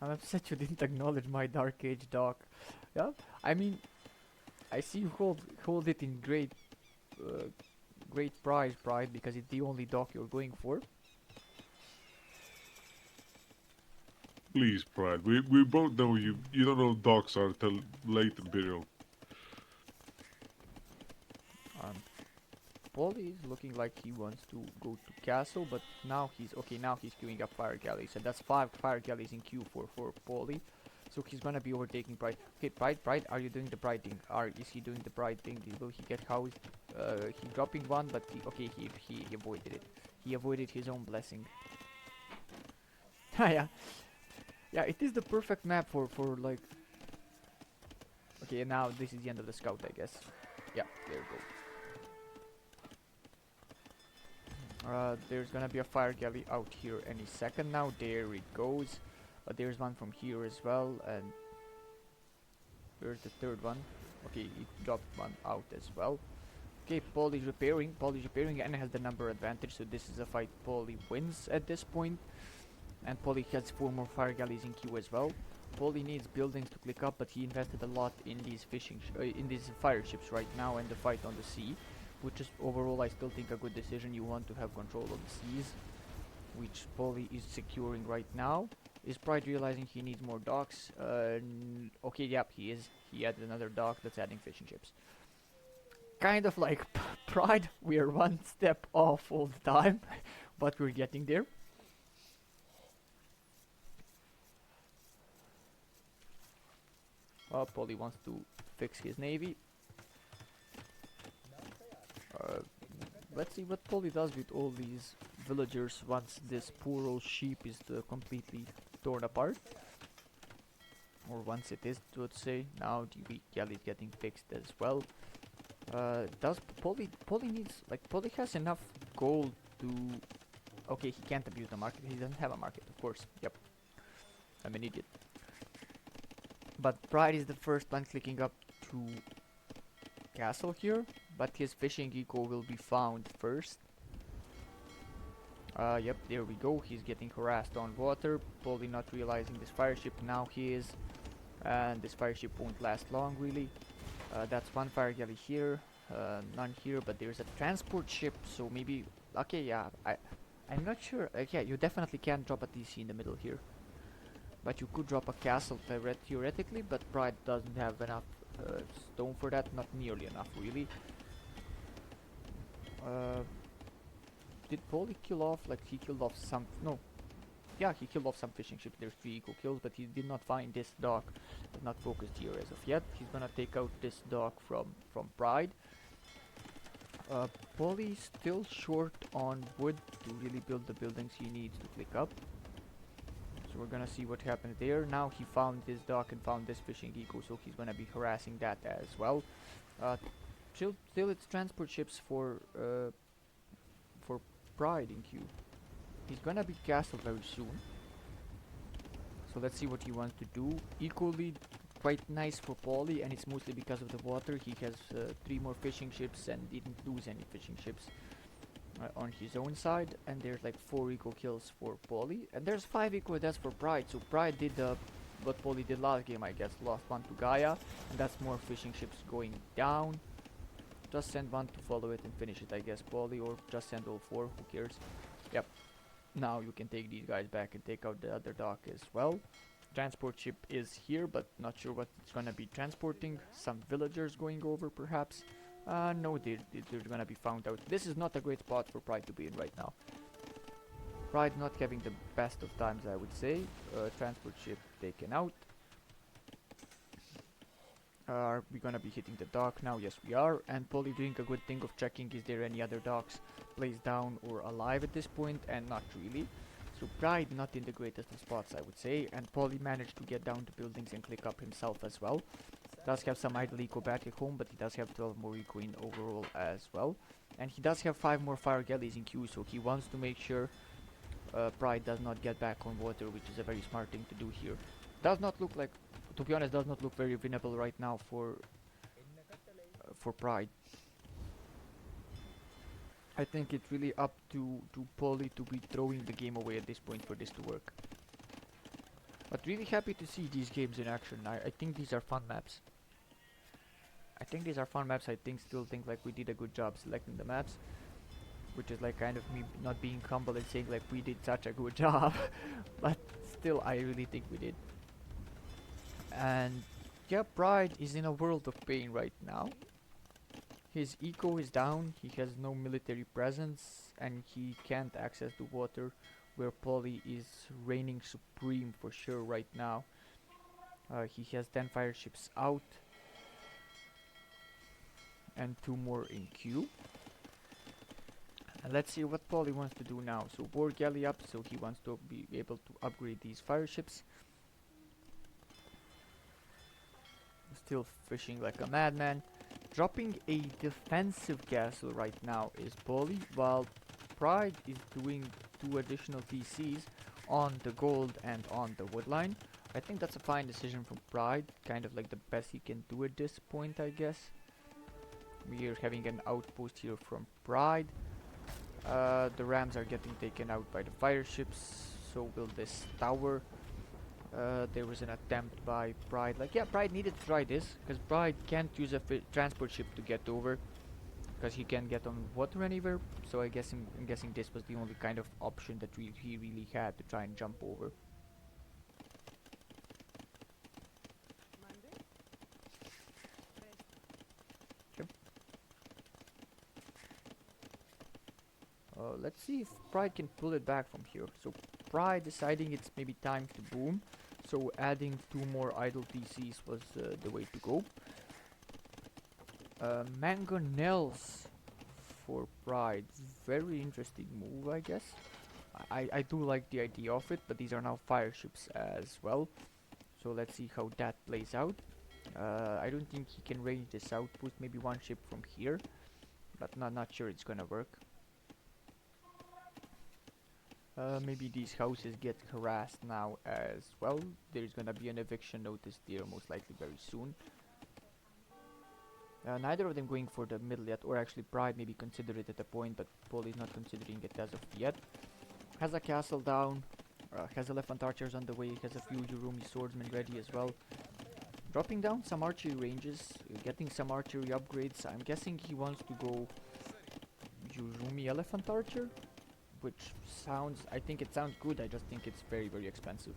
I'm upset you didn't acknowledge my Dark Age dock. Yeah, I mean, I see you hold it in great pride because it's the only dock you're going for. Please, Pride. We both know you don't know docks are till late Imperial. Paulie is looking like he wants to go to castle, but now he's queuing up fire galleys, and that's 5 fire galleys in queue for Paulie. So he's gonna be overtaking Pride. Okay, Pride, are you doing the Pride thing? Is he doing the Pride thing? Will he get housed? He dropping one, but okay, he avoided it. He avoided his own blessing. Yeah, yeah, it is the perfect map for like. Okay, now this is the end of the scout, I guess. Yeah, there we go. There's gonna be a fire galley out here any second now. There it goes. There's one from here as well, and where's the third one? Okay, it dropped one out as well. Okay, Paul is repairing and has the number advantage, so this is a fight Paulie wins at this point. And Paulie has 4 more fire galleys in queue as well. Paulie needs buildings to click up, but he invested a lot in these in these fire ships right now and the fight on the sea, which is overall I still think a good decision. You want to have control of the seas, which Paulie is securing right now. Is Pride realizing he needs more docks? Okay, yep, he is. He added another dock that's adding fishing ships. Kind of like Pride, we are one step off all the time, but we're getting there. Paulie wants to fix his navy. Let's see what Paulie does with all these villagers once this poor old sheep is completely torn apart. Or once it is, let's say. Now the weak galley is getting fixed as well. Does Paulie needs, like, Paulie has enough gold to... Okay, he can't abuse the market. He doesn't have a market, of course. Yep. I'm an idiot. But Pride is the first one clicking up to castle here, but his fishing eco will be found first. Yep, there we go. He's getting harassed on water. Paulie not realizing this fire ship. Now he is. And this fire ship won't last long, really. That's one fire galley here. None here, but there's a transport ship, so maybe... Okay, yeah, I'm not sure. Yeah, you definitely can't drop a TC in the middle here. But you could drop a castle theoretically, but Pride doesn't have enough stone for that. Not nearly enough, really. Did Paulie kill off? Like, he killed off some... No. Yeah, he killed off some fishing ships. There's 3 eco kills, but he did not find this dock. Is not focused here as of yet. He's gonna take out this dock from Pride. Paulie still short on wood to really build the buildings he needs to click up. So we're gonna see what happens there. Now he found this dock and found this fishing eco, so he's gonna be harassing that as well. Still it's transport ships for Pride in queue. He's gonna be castled very soon. So let's see what he wants to do. Equally quite nice for Paulie, and it's mostly because of the water. He has 3 more fishing ships and didn't lose any fishing ships on his own side. And there's like 4 eco kills for Paulie, and there's 5 eco deaths for Pride. So Pride did what Paulie did last game, I guess. Lost one to Gaia, and that's more fishing ships going down. Just send one to follow it and finish it, I guess, Paulie, or just send all 4, who cares. Yep. Now you can take these guys back and take out the other dock as well. Transport ship is here, but not sure what it's gonna be transporting. Some villagers going over, perhaps. No, they're gonna be found out. This is not a great spot for Pride to be in right now. Pride not having the best of times, I would say. Transport ship taken out. Are we gonna be hitting the dock now? Yes, we are. And Paulie doing a good thing of checking is there any other docks placed down or alive at this point, and not really. So Pride not in the greatest of spots, I would say, and Paulie managed to get down to buildings and click up himself as well. Does have some idle eco back at home, but he does have 12 more eco in overall as well. And he does have 5 more fire galleys in queue, so he wants to make sure Pride does not get back on water, which is a very smart thing to do here. Does not look like, to be honest, does not look very winnable right now for Pride. I think it's really up to Paulie to be throwing the game away at this point for this to work. But really happy to see these games in action. I think these are fun maps. I still think like we did a good job selecting the maps. Which is like kind of me not being humble and saying like we did such a good job. But still, I really think we did. And yeah, Pride is in a world of pain right now. His eco is down, he has no military presence, and he can't access the water, where Paulie is reigning supreme for sure right now. He has 10 fire ships out and 2 more in queue. And let's see what Polly wants to do now. So war galley up, so he wants to be able to upgrade these fire ships. Still fishing like a madman. Dropping a defensive castle right now is Polly, while Pride is doing 2 additional TCs on the gold and on the woodline. I think that's a fine decision from Pride, kind of like the best he can do at this point, I guess. We are having an outpost here from Pride. The rams are getting taken out by the fire ships, so will this tower. There was an attempt by Pride, like, yeah, Pride needed to try this, because Pride can't use a transport ship to get over, because he can't get on water anywhere, so I'm guessing this was the only kind of option that he really had to try and jump over. Let's see if Pride can pull it back from here. So Pride deciding it's maybe time to boom. So adding 2 more idle TCs was the way to go. Mangonels for Pride. Very interesting move, I guess. I do like the idea of it, but these are now fire ships as well. So let's see how that plays out. I don't think he can range this outpost. Maybe 1 ship from here, but not sure it's gonna work. Maybe these houses get harassed now as well. There's gonna be an eviction notice there most likely very soon. Neither of them going for the middle yet, or actually Pride maybe consider it at a point, but Paul is not considering it as of yet. Has a castle down, has elephant archers on the way, has a few Urumi swordsmen ready as well. Dropping down some archery ranges, getting some archery upgrades. I'm guessing he wants to go Urumi elephant archer, which sounds, I think it sounds good, I just think it's very expensive.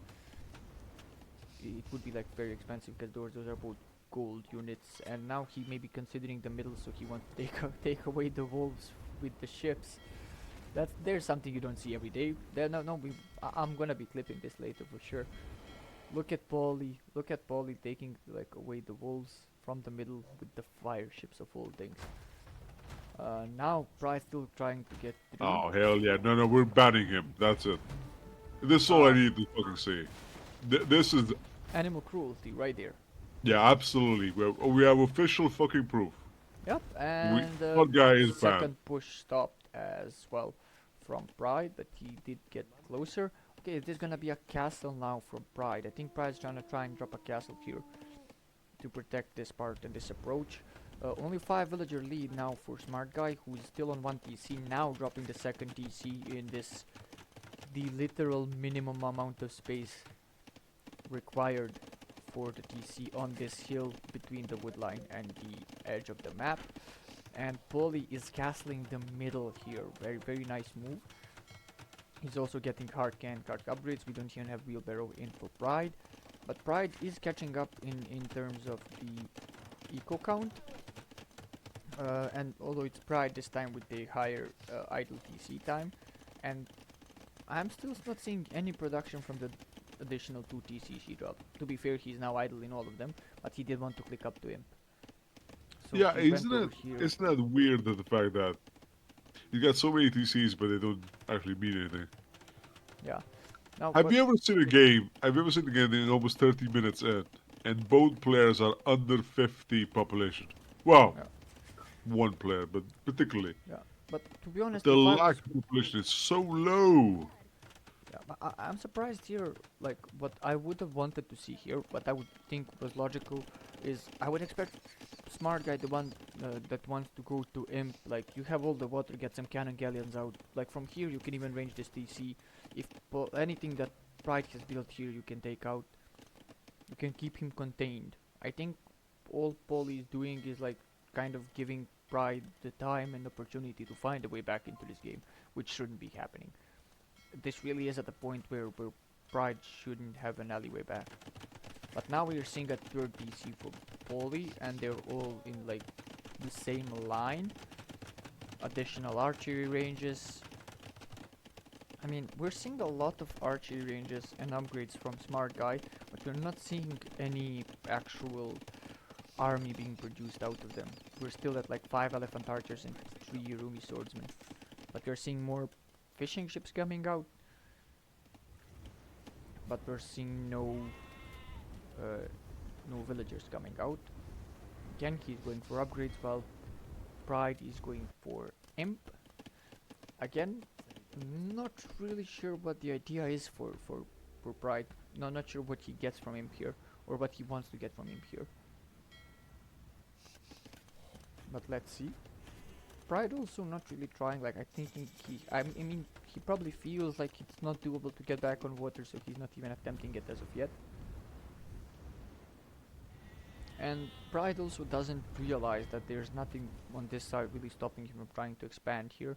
It would be like very expensive because those are both gold units, and now he may be considering the middle, so he wants to take away the wolves with the ships. There's something you don't see every day. I'm gonna be clipping this later for sure. Look at Polly taking like away the wolves from the middle with the fire ships of all things. Now Price still trying to get through. Oh, hell yeah. No, we're banning him. That's it. This is all I need to fucking say. This is... Animal cruelty right there. Yeah, absolutely. We have official fucking proof. Yep, and Smarttguyy is banned. second push stopped as well from Pride, but he did get closer. Okay, there's gonna be a castle now from Pride. I think Pride's trying and drop a castle here to protect this part and this approach. Only 5 villager lead now for Smarttguyy, who is still on 1 TC, now dropping the second TC in the literal minimum amount of space required for the TC on this hill between the woodline and the edge of the map. And Polly is castling the middle here. Very nice move. He's also getting hard upgrades. We don't even have wheelbarrow in for Pride, but Pride is catching up in terms of the eco count. And although it's Pride this time with the higher idle TC time, and I'm still not seeing any production from the additional 2 TCs he dropped. To be fair, he's now idle in all of them, but he did want to click up to him. So yeah, isn't that weird that the fact that you got so many TCs but they don't actually mean anything? Yeah. Now, have you ever seen a game in almost 30 minutes in, and both players are under 50 population? Well, yeah. 1 player, but particularly. Yeah, but to be honest, the lack of population is so low. Yeah, I'm surprised here. Like, what I would have wanted to see here, what I would think was logical, is I would expect Smarttguyy, the one that wants to go to Imp, like, you have all the water, get some cannon galleons out. Like, from here you can even range this TC. If anything that Pride has built here you can take out, you can keep him contained. I think all Paul is doing is like kind of giving Pride the time and opportunity to find a way back into this game, which shouldn't be happening. This really is at the point where Pride shouldn't have an alleyway back. But now we are seeing a third DC for Polly, and they're all in like the same line. Additional archery ranges. I mean, we're seeing a lot of archery ranges and upgrades from Smarttguyy, but we're not seeing any actual army being produced out of them. We're still at like 5 elephant archers and 3 Rumi swordsmen. But we're seeing more fishing ships coming out. But we're seeing no villagers coming out. Again, he's going for upgrades while Pride is going for Imp. Again, not really sure what the idea is for Pride. No, not sure what he gets from Imp here, or what he wants to get from Imp here. But let's see. Pride also not really trying, like, I mean, he probably feels like it's not doable to get back on water, so he's not even attempting it as of yet. And Pride also doesn't realize that there's nothing on this side really stopping him from trying to expand here.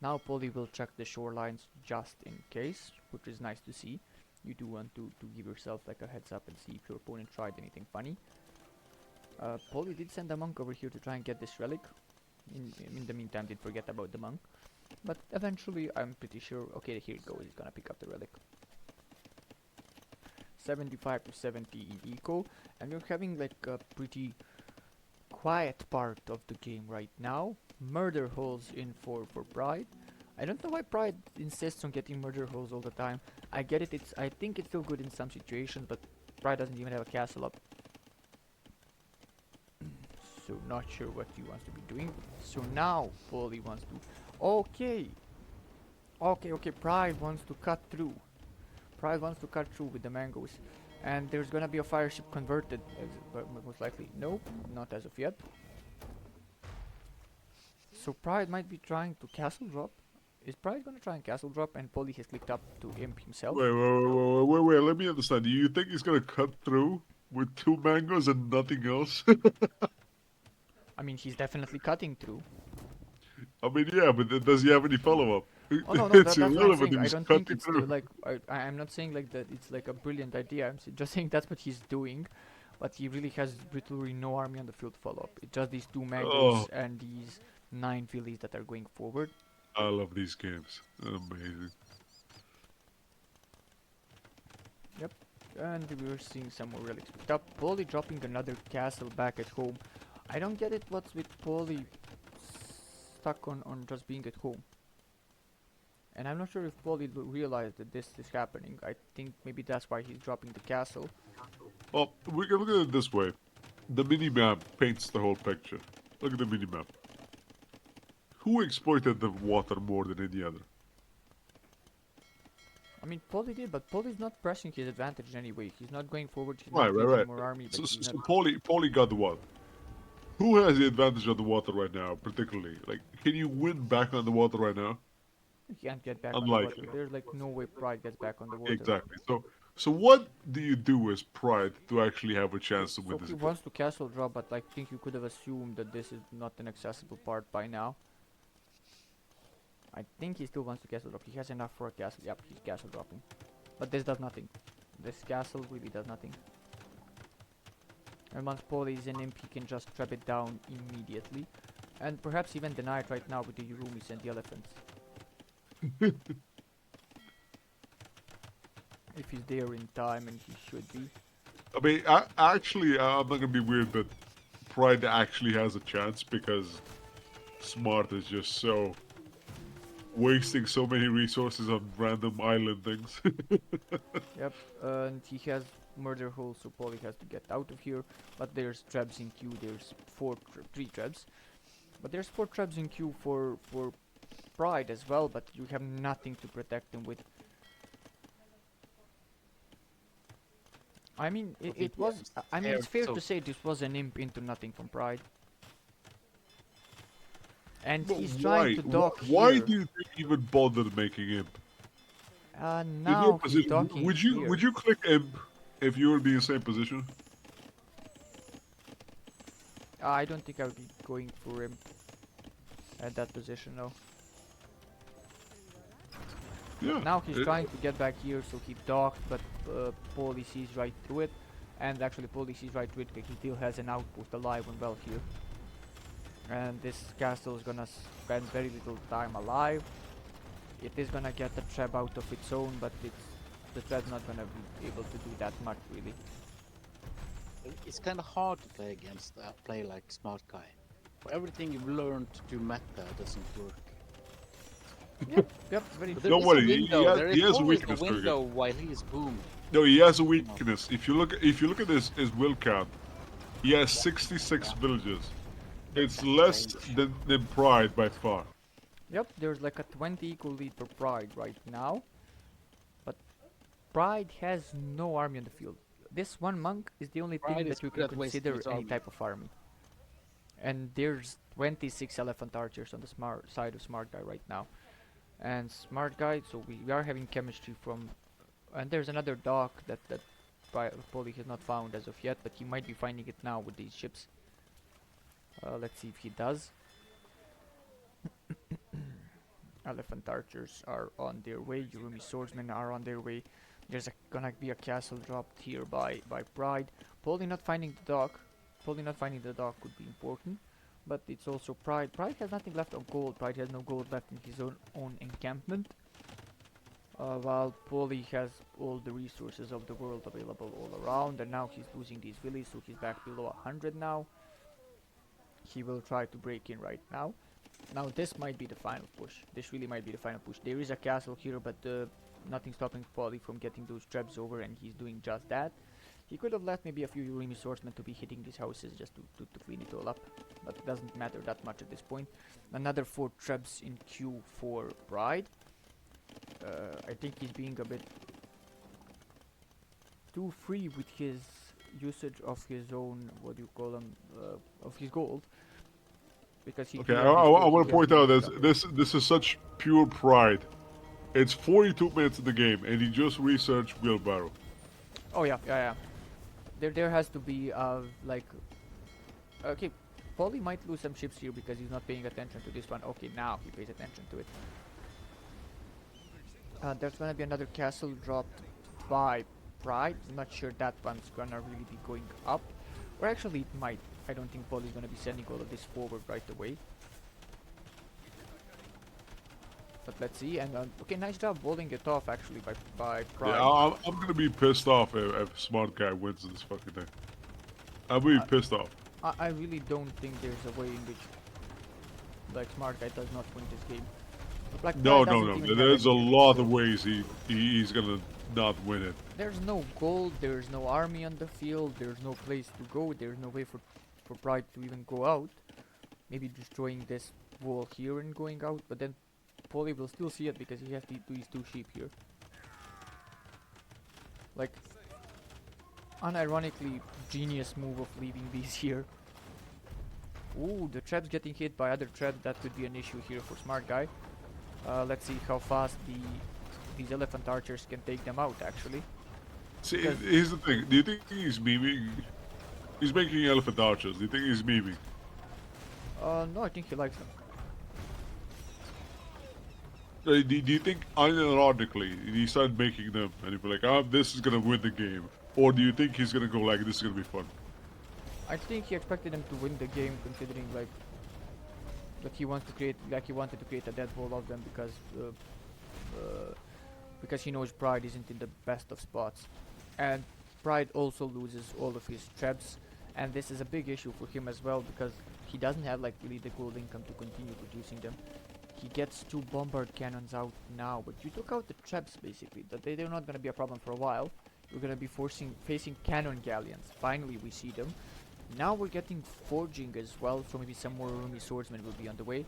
Now Polly will check the shorelines just in case, which is nice to see. You do want to give yourself like a heads up and see if your opponent tried anything funny. Polly did send a monk over here to try and get this relic. In the meantime, did forget about the monk. But eventually, I'm pretty sure... Okay, here it goes. He's gonna pick up the relic. 75 to 70 in eco. And we're having like a pretty quiet part of the game right now. Murder holes in for Pride. I don't know why Pride insists on getting murder holes all the time. I get it. I think it's still good in some situations, but Pride doesn't even have a castle up. So not sure what he wants to be doing. So now Polly wants to... Okay. Pride wants to cut through. Pride wants to cut through with the mangoes. And there's gonna be a fire ship converted. Most likely. Nope, not as of yet. So Pride might be trying to castle drop. Is Pride gonna try and castle drop? And Polly has clicked up to Imp himself. Wait, let me understand. Do you think he's gonna cut through with 2 mangoes and nothing else? I mean, he's definitely cutting through. I mean, yeah, but does he have any follow-up? Oh no, It's that's what I'm irrelevant saying. if I he's don't think cutting it's through. like I'm not saying like that it's like a brilliant idea. I'm just saying that's what he's doing, but he really has literally no army on the field to follow up. It's just these 2 Oh, mangoes and these 9 fillies that are going forward. I love these games. They're amazing. Yep, and we're seeing some more relics picked up. Polly dropping another castle back at home. I don't get it. What's with Polly stuck on just being at home? And I'm not sure if Polly realized that this is happening. I think maybe that's why he's dropping the castle. Well, we can look at it this way. The mini-map paints the whole picture. Look at the mini-map. Who exploited the water more than any other? I mean, Polly did, but Polly's not pressing his advantage in any way. He's not going forward, he's Right, not right, building right. more army, but he's not... So Paulie got the what? Who has the advantage of the water right now, particularly? Like, can you win back on the water right now? He can't get back on the water. Unlikely. There's like no way Pride gets back on the water. Exactly. So what do you do as Pride to actually have a chance to win So this he game? wants to castle drop, but I think you could have assumed that this is not an accessible part by now. I think he still wants to castle drop. He has enough for a castle. Yep, he's castle dropping. But this does nothing. This castle really does nothing. And once Polly is in Imp, he can just trap it down immediately. And perhaps even deny it right now with the Yurumis and the elephants. If he's there in time, and he should be. I mean, actually, I'm not gonna be weird, but Pride actually has a chance because Smart is just so wasting so many resources on random island things. Yep, and he has murder holes, so Polly has to get out of here. But there's traps in queue. There's 3 traps. But there's 4 traps in queue for Pride as well. But you have nothing to protect them with. I mean, it was. I mean, it's fair to say this was an imp into nothing from Pride. And But he's why? trying to dock Why here. do you think even bother making imp? In your Now he's position, docking here. would you click imp if you would be in the same position? I don't think I would be going for him at that position, no. Yeah. Now he's trying to get back here, so he docked, but Polly sees right through it. And actually Polly sees right through it because he still has an outpost alive and well here. And this castle is gonna spend very little time alive. It is gonna get the trap out of its own, but the trap's not gonna be able to do that much really. It's kind of hard to play against a player like Smarttguyy. For everything you've learned to do meta doesn't work. Yep, very But true. there Don't is a worry, window. There he is has a always a weakness, Turget. window while he is booming. No, he has a You know. weakness. If you look at his will count, he has 66 Yeah. villages. It's That's less strange. than Pride by far. Yep, there's like a 20 equal lead for Pride right now, but Pride has no army on the field. This one monk is the only thing Pride is that you good can at wasting consider its any army. type of army. And there's 26 elephant archers on the smart side of Smarttguyy right now. And Smarttguyy, so we are having chemistry from, and there's another dock that Polly has not found as of yet, but he might be finding it now with these ships. Let's see if he does. Elephant archers are on their way. Yurumi swordsmen are on their way. There's gonna be a castle dropped here by Pride. Polly not finding the dock. Polly not finding the dock could be important, but it's also Pride. Pride has nothing left of gold. Pride has no gold left in his own encampment. While Polly has all the resources of the world available all around, and now he's losing these villages, so he's back below 100 now. He will try to break in right now. Now this might be the final push. This really might be the final push. There is a castle here, but nothing stopping Polly from getting those traps over, and he's doing just that. He could have left maybe a few Yurimi swordsmen to be hitting these houses just to clean it all up, but it doesn't matter that much at this point. Another 4 traps in queue for Pride. I think he's being a bit too free with his usage of his own, what do you call them, of his gold. Because he Okay, has I this gold, want he to has point to out use that them. this is such pure Pride. It's 42 minutes of the game, and he just researched wheelbarrow. Oh yeah, yeah, yeah. There has to be like, okay, Polly might lose some ships here because he's not paying attention to this one. Okay, now he pays attention to it. There's gonna be another castle dropped by Pride. I'm not sure that one's gonna really be going up, or actually it might. I don't think Polly's gonna be sending all of this forward right away. But let's see. And okay, nice job holding it off actually by Pride. Yeah, I'm gonna be pissed off if Smarttguyy wins this fucking thing. I'll be Uh, pissed off. I really don't think there's a way in which like Smarttguyy does not win this game. Like No, Pride no, doesn't no. even have There's a any lot of gold. ways he's gonna not win it. There's no gold, there's no army on the field, there's no place to go, there's no way for Pride to even go out. Maybe destroying this wall here and going out, but then Polly will still see it because he has these 2 sheep here. Like, unironically, genius move of leaving these here. Ooh, the trap's getting hit by other traps. That could be an issue here for Smarttguyy. Let's see how fast these elephant archers can take them out, actually. See, Because- here's the thing. Do you think he's memeing? He's making elephant archers. Do you think he's memeing? No, I think he likes them. Do you think unironically he started making them and he'd be like, "Ah, this is gonna win the game," or do you think he's gonna go like, "This is gonna be fun"? I think he expected them to win the game, considering like that he wanted to create a dead wall of them because he knows Pride isn't in the best of spots, and Pride also loses all of his traps, and this is a big issue for him as well because he doesn't have like really the gold income to continue producing them. He gets 2 bombard cannons out now, but you took out the traps basically. That they're not gonna be a problem for a while. You're gonna be facing cannon galleons. Finally, we see them. Now we're getting forging as well, so maybe some more Rumi swordsmen will be on the way.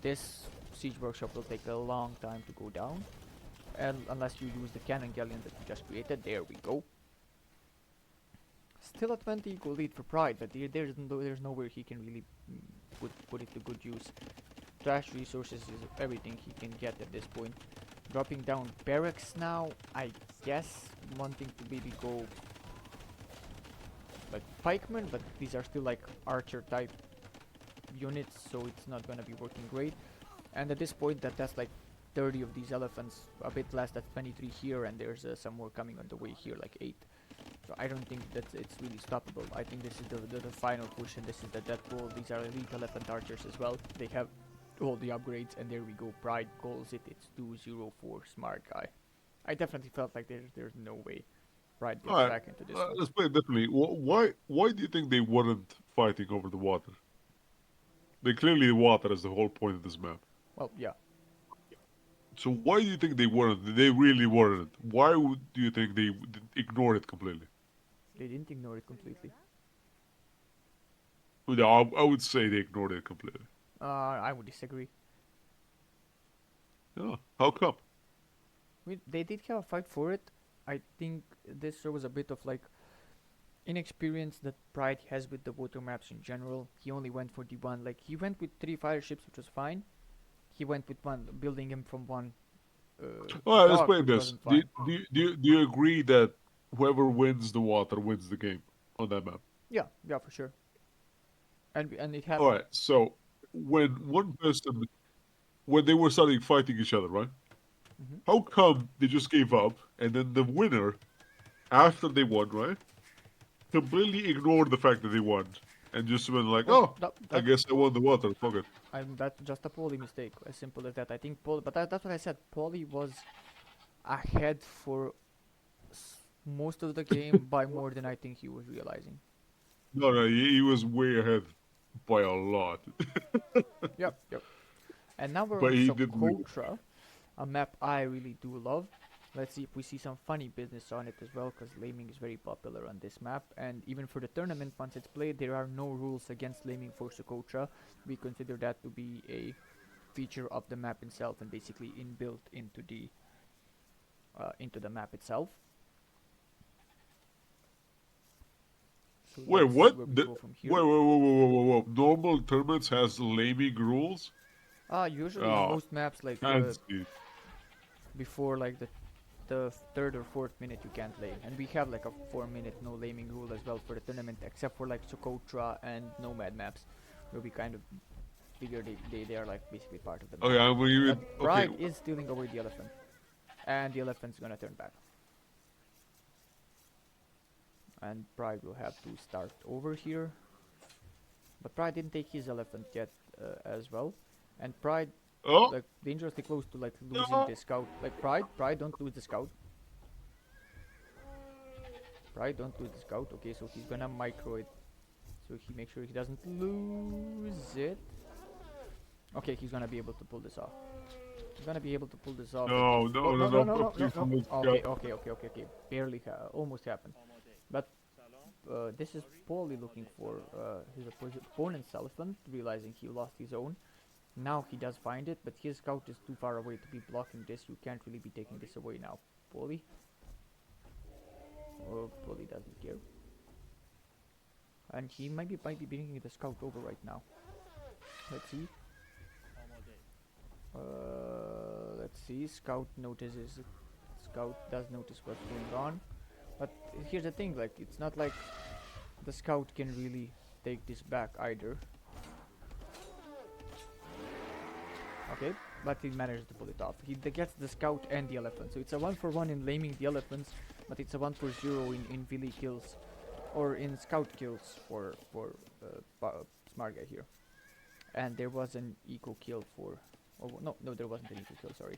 This siege workshop will take a long time to go down, and unless you use the cannon galleon that you just created. There we go. Still a 20 equal lead for Pride, but there's nowhere he can really put it to good use. Trash resources is everything he can get at this point. Dropping down barracks now, I guess, wanting to maybe go like pikemen, but these are still like archer type units, so it's not gonna be working great. And at this point, that's like 30 of these elephants, a bit less. That's 23 here, and there's some more coming on the way here, like 8. So I don't think that it's really stoppable. I think this is the final push, and this is the death wall. These are elite elephant archers as well. They have all the upgrades, and there we go. Pride calls it. It's 2-0 for Smarttguyy. I definitely felt like there's no way Pride All gets right, back into this one. let's play it differently. Why do you think they weren't fighting over the water? They clearly the water is the whole point of this map. Well, yeah, So why do you think they weren't? They really weren't. Why do you think they ignored it completely? they didn't ignore it completely. No, I would say they ignored it completely. I would disagree. Yeah. How come? They did have a fight for it. I think this shows a bit of like inexperience that Pride has with the water maps in general. He only went for the one. Like he went with 3 fire ships, which was fine. He went with one, building him from one All right, let's dock, play which this. wasn't Do you, fine. do you agree that whoever wins the water wins the game on that map? Yeah, yeah, for sure. And it All happened. right. So when one person, when they were starting fighting each other, right? Hmm. How come they just gave up and then the winner, after they won, right, completely ignored the fact that they won and just went like, Well, oh, that I that guess I won the water. Fuck it. that's just a Paulie mistake, as simple as that. I think Paul, but that's what I said. Paulie was ahead for most of the game by more than I think he was realizing. No, no, he was way ahead by a lot, Yep, yep. And now we're but on he didn't. Socotra, a map I really do love. Let's see if we see some funny business on it as well, because laming is very popular on this map. And even for the tournament, once it's played, there are no rules against laming for Socotra. We consider that to be a feature of the map itself and basically inbuilt into the map itself. So Wait, let's see what? where we go from Wait, here. wait, whoa, whoa, whoa, whoa, whoa. Normal tournaments has laming rules? Usually in Oh, most maps, like fancy. before like the third or fourth minute you can't lame, and we have like a 4 minute no laming rule as well for the tournament, except for like Socotra and Nomad maps, where we kind of figure they are like basically part of the map. Okay, I'm gonna give it. But Okay, Pride is stealing away the elephant, and the elephant's gonna turn back, and Pride will have to start over here. But Pride didn't take his elephant yet as well, and Pride oh, like dangerously close to like losing no. the scout. Like Pride don't lose the scout. Pride don't lose the scout. Okay, so he's gonna micro it, so he makes sure he doesn't lose it. Okay, he's gonna be able to pull this off. He's gonna be able to pull this off. No, Oh no, no, no no no, no no no please no. don't Okay go. okay okay okay okay. Barely almost happened. But this is Paulie looking for his opponent's elephant, realizing he lost his own. Now he does find it, but his scout is too far away to be blocking this. You can't really be taking this away now, Paulie. Oh, Paulie doesn't care, and he might be bringing the scout over right now. Let's see. Let's see. Scout does notice what's going on, but here's the thing: like, it's not like the scout can really take this back either. Okay, but he manages to pull it off. He gets the scout and the elephant, so it's a 1-for-1 in laming the elephants, but it's a 1-for-0 in Vili kills, or in scout kills for Smarttguyy here. And there was an eco kill for. Oh no, there wasn't an eco kill. Sorry,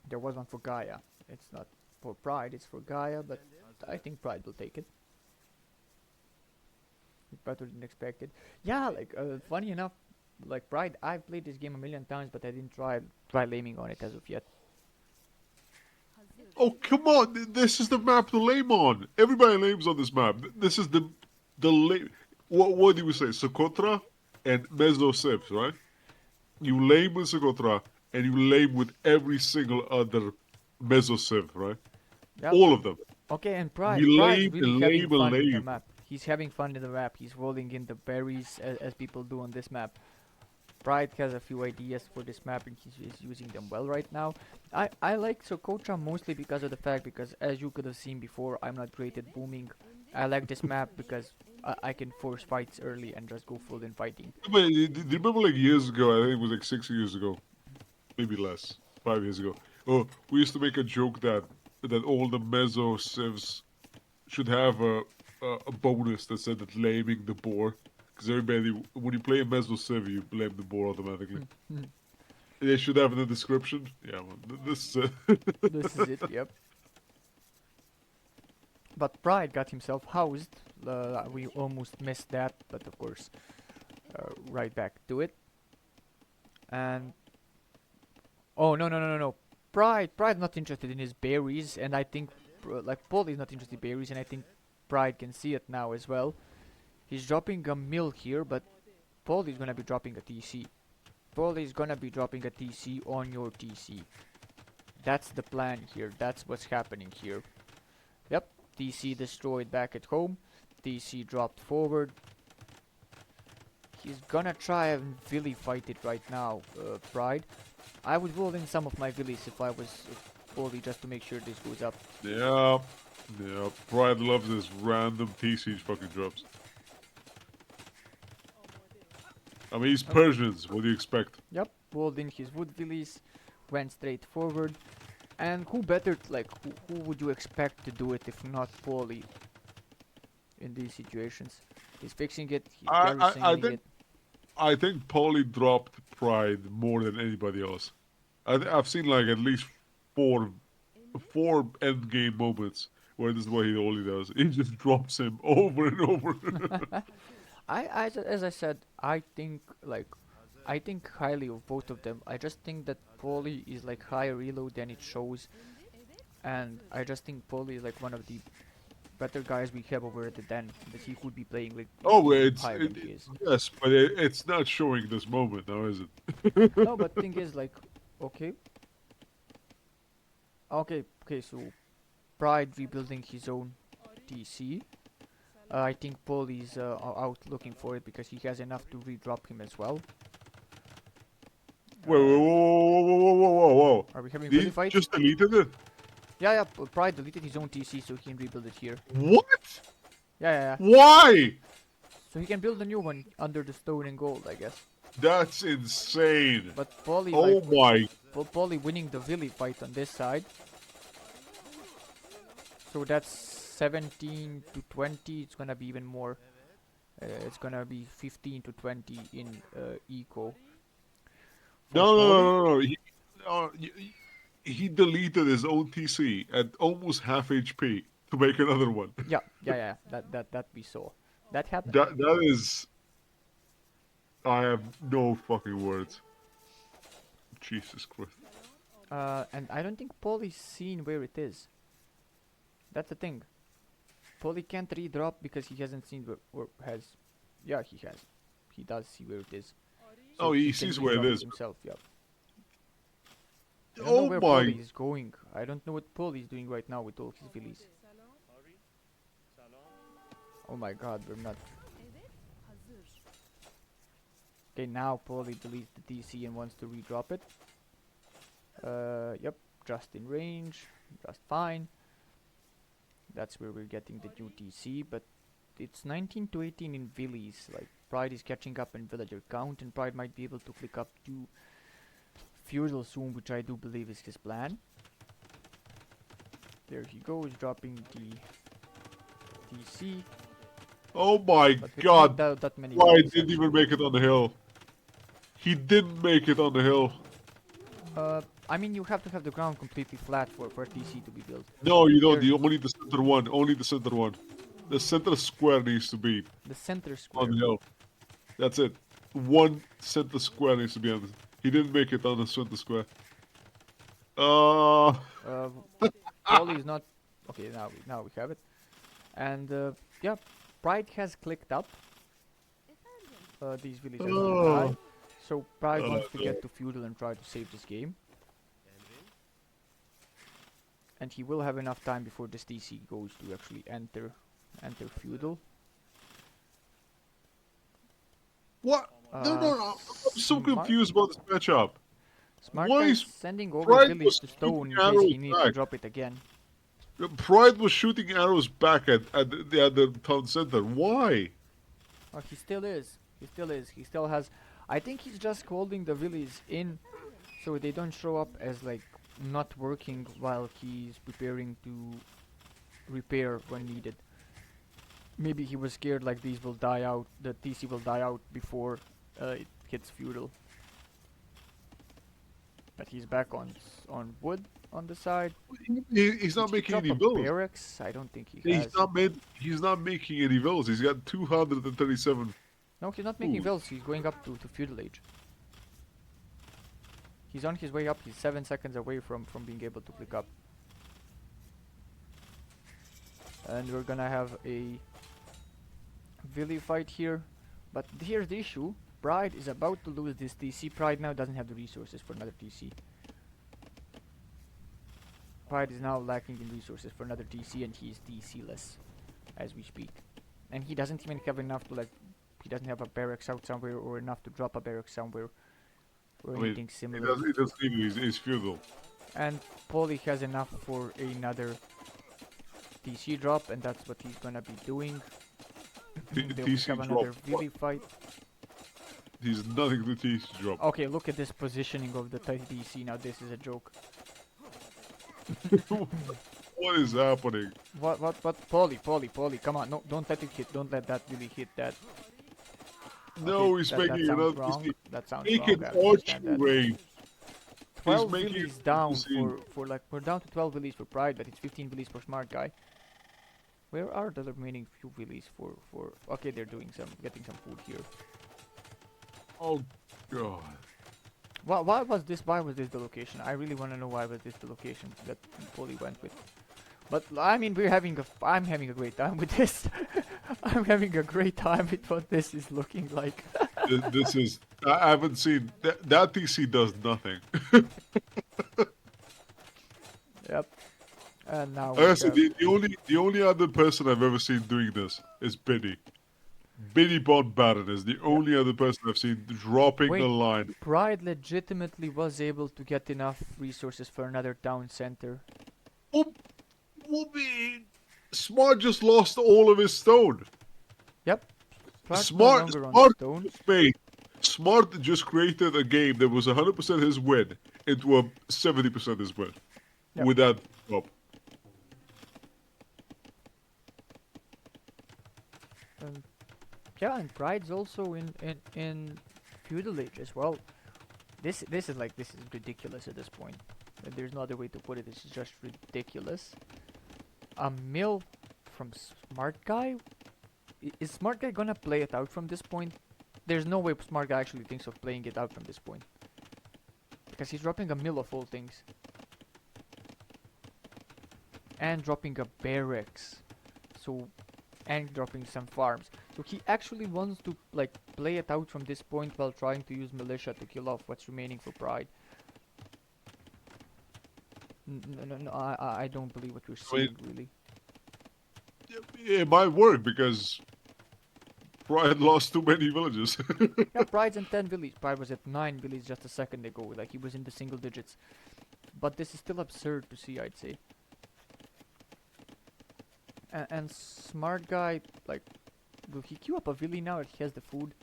there was one for Gaia. It's not for Pride, it's for Gaia, but I think Pride will take it. It's better than expected. Yeah, like funny enough, like Pride, I've played this game a million times, but I didn't try laming on it as of yet. Oh, come on. This is the map to lame on. Everybody lames on this map. This is the lame. What do we say? Socotra and Meso Sips, right? You lame with Socotra and you lame with every single other Meso Sip, right? Yeah, All but of them. okay, and We Pride's lame really and having lame and fun in the lame. map. He's having fun in the map. He's rolling in the berries as people do on this map. Pride has a few ideas for this map and he's using them well right now. I like Socotra mostly because of the fact, because as you could have seen before, I'm not great at booming. I like this map because I can force fights early and just go full in fighting. But do you remember like years ago? I think it was like 6 years ago, maybe less, 5 years ago. Oh, we used to make a joke that all the Meso Sivs should have a bonus that said that laming the boar Because everybody, when you play a Mesno Civ, you blame the boar automatically. Hmm. They should have in the description. Yeah, well, this. This is it, yep. But Pride got himself housed. We almost missed that, but of course, right back to it. And oh no! Pride not interested in his berries, and I think like Paul is not interested in berries, and I think Pride can see it now as well. He's dropping a mill here, but Paul is gonna be dropping a TC. Paul is gonna be dropping a TC on your TC. That's the plan here. That's what's happening here. Yep, TC destroyed back at home. TC dropped forward. He's gonna try and Villy fight it right now, Pride. I would roll in some of my Villies if I was Paulie just to make sure this goes up. Yeah. Yeah. Pride loves this random TC fucking drops. I mean, he's Persians. What do you expect? Yep, rolled in his Wood Villies, went straight forward. And who better, like, who would you expect to do it if not Paulie in these situations? He's fixing it, he's I garrisoning think it. I think Paulie dropped Pride more than anybody else. I've seen like at least four end game moments where this is what he only does. He just drops him over and over. As I said, I think highly of both of them. I just think that Paulie is like higher reload than it shows, and I just think Paulie is like one of the better guys we have over at the den. That he could be playing like Oh, even higher than he is. yes, but it's not showing this moment now, is No, it? but thing is like, okay, okay. So Pride rebuilding his own TC. I think Paul is out looking for it because he has enough to redrop him as well. Wait, whoa, whoa, whoa, whoa, whoa, whoa, whoa! Are we having He really fight? just deleted it. Yeah. Pride deleted his own TC so he can rebuild it here. What? Yeah. Why? So he can build a new one under the stone and gold, I guess. That's insane. But Polly, Oh my! Polly winning the Villy fight on this side. So that's 17 to 20. It's gonna be even more. It's gonna be 15 to 20 in eco. For No, no, Paulie. no, no, no. He deleted his own TC at almost half HP to make another one. Yeah. That we saw. That happened. That is. I have no fucking words. Jesus Christ. And I don't think Polly's seen where it is. That's the thing. Polly can't redrop because he hasn't seen or has. Yeah, he has. He does see where it is. So Oh, he can sees where it redrop is. himself. Yep. I don't know Oh where my! Polly is going. I don't know what Polly is doing right now with all his villies. Oh my god, we're not. Okay, now Polly deletes the DC and wants to redrop it. Yep, just in range, just fine. That's where we're getting the new DC, but it's 19 to 18 in villies. Like, Pride is catching up in villager count, and Pride might be able to click up to feudal soon, which I do believe is his plan. There he goes, dropping the DC. Oh my But with god! not that many Why villies, didn't even actually. make it on the hill? He didn't make it on the hill. I mean, you have to have the ground completely flat for TC to be built. No, you don't. There, You only the center one. Only the center one. The center square needs to be the center on square. the hill. That's it. One center square needs to be on the... He didn't make it on the center square. Polly is not. Okay, now we have it. And yeah, Pride has clicked up. These villagers will die. So Pride wants to get to feudal and try to save this game. And he will have enough time before this DC goes to actually enter feudal. What? No. I'm so Smart confused about this matchup. Why Smarttguyy is sending over Pride village was to shooting stone in case arrows he needs to back? drop it again. Pride was shooting arrows back at the town center. Why? Oh, he still is. He still is. He still has. I think he's just holding the villies in so they don't show up as like not working while he's preparing to repair when needed. Maybe he was scared like these will die out, the TC will die out before it hits feudal. But he's back on wood on the side. He's Did not he making drop any a villas. barracks? I don't think he He's has. not made. He's not making any villas. He's got 237 No, he's not making food. vills. He's going up to feudal age. He's on his way up. He's 7 seconds away from being able to click up. And we're gonna have a Villy fight here. But here's the issue. Pride is about to lose this TC. Pride now doesn't have the resources for another TC. Pride is now lacking in resources for another TC, and he is TC-less as we speak. And he doesn't even have enough to, like, he doesn't have a barracks out somewhere or enough to drop a barracks somewhere or I mean, anything it similar. does. It does need his feudal. And Paulie has enough for another TC drop, and that's what he's gonna be doing. They'll TC have another drop. Villy fight. He's nothing to TC drop. Okay, look at this positioning of the TC. Now this is a joke. What is happening? What? Paulie, come on. No, don't let it hit. Don't let that really hit that. No, Okay, he's that making sounds another. wrong. That sounds Make wrong. it I understand archery that. range. 12 making villies it down insane. for like, we're down to 12 villies for Pride, but it's 15 villies for Smarttguyy. Where are the remaining few villies for okay, they're doing getting some food here. Oh god. Why was this the location? I really want to know why was this the location that Paulie went with. But I mean, I'm having a great time with this. I'm having a great time with what this is looking like. This is. I haven't seen that TC does nothing. Yep. And now we Honestly, have the only other person I've ever seen doing this is Biddy. Biddy Bond Baron is the only other person I've seen dropping Wait. a line. Pride legitimately was able to get enough resources for another town center. Oh, Smart just lost all of his stone. Yep. Pride's no Smart, longer on Smart stone. just made. Smart just created a game that was 100% his win into a 70% his win Yep. with that drop. And yeah, and Pride's also in feudal age as well. This is ridiculous at this point. There's no other way to put it. This is just ridiculous. A mill from Smarttguyy? Is Smarttguyy gonna play it out from this point? There's no way Smarttguyy actually thinks of playing it out from this point. Because he's dropping a mill of all things. And dropping a barracks. So, and dropping some farms. So he actually wants to like play it out from this point while trying to use militia to kill off what's remaining for Pride. No, I don't believe what you're saying, really. It might work because Pride lost too many villages. Yeah, Pride's in 10 villages. Pride was at 9 villages just a second ago. Like, he was in the single digits. But this is still absurd to see, I'd say. And Smarttguyy, like, will he queue up a Villy now that he has the food?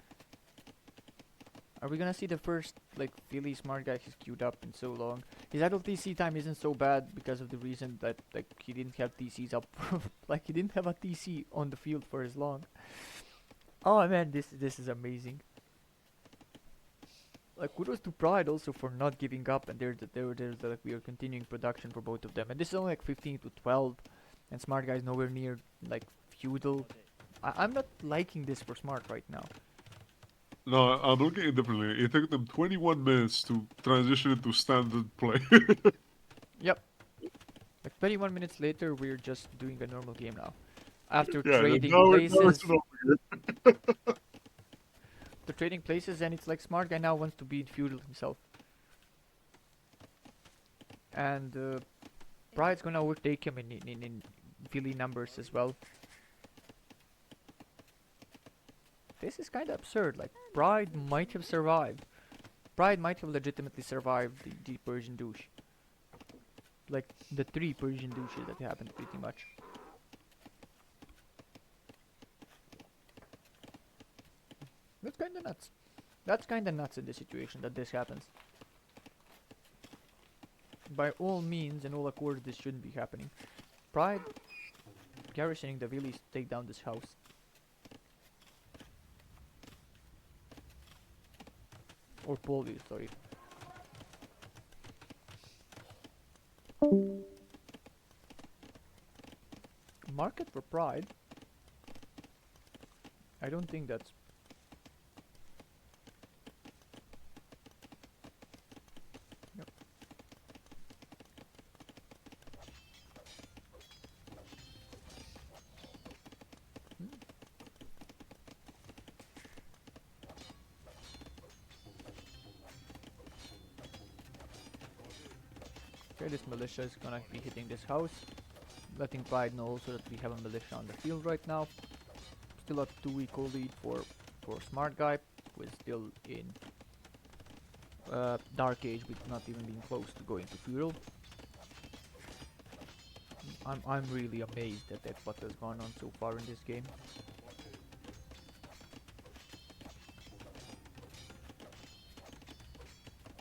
Are we gonna see the first, like, Villy Smarttguyy he's queued up in so long? His idle TC time isn't so bad because of the reason that, like, he didn't have TCs up. Like, he didn't have a TC on the field for as long. Oh man, this is amazing. Like, kudos to Pride also for not giving up, and there's like, we are continuing production for both of them. And this is only like 15 to 12, and Smarttguyy is nowhere near like feudal. I'm not liking this for Smart right now. No, I'm looking at it differently. It took them 21 minutes to transition into standard play. Yep. Like 21 minutes later, we're just doing a normal game now. After Yeah, trading now places, it's over. the trading places, and it's like Smarttguyy now wants to be feudal himself. And Pride's gonna overtake him in Villy numbers as well. This is kinda absurd. Like, Pride might have survived. Pride might have legitimately survived the Persian douche. Like, the 3 Persian douches that happened pretty much. That's kinda nuts. That's kinda nuts in this situation that this happens. By all means and all accords, this shouldn't be happening. Pride garrisoning the Villies to take down this house. Or Poli, sorry. Market for Pride? I don't think that's... Yep. Hmm. Okay, this militia is gonna be hitting this house, letting Pride know also that we have a militia on the field right now. Still a 2-week-old lead for Smarttguyy, who is still in Dark Age with not even being close to going to Feudal. I'm really amazed at what has gone on so far in this game.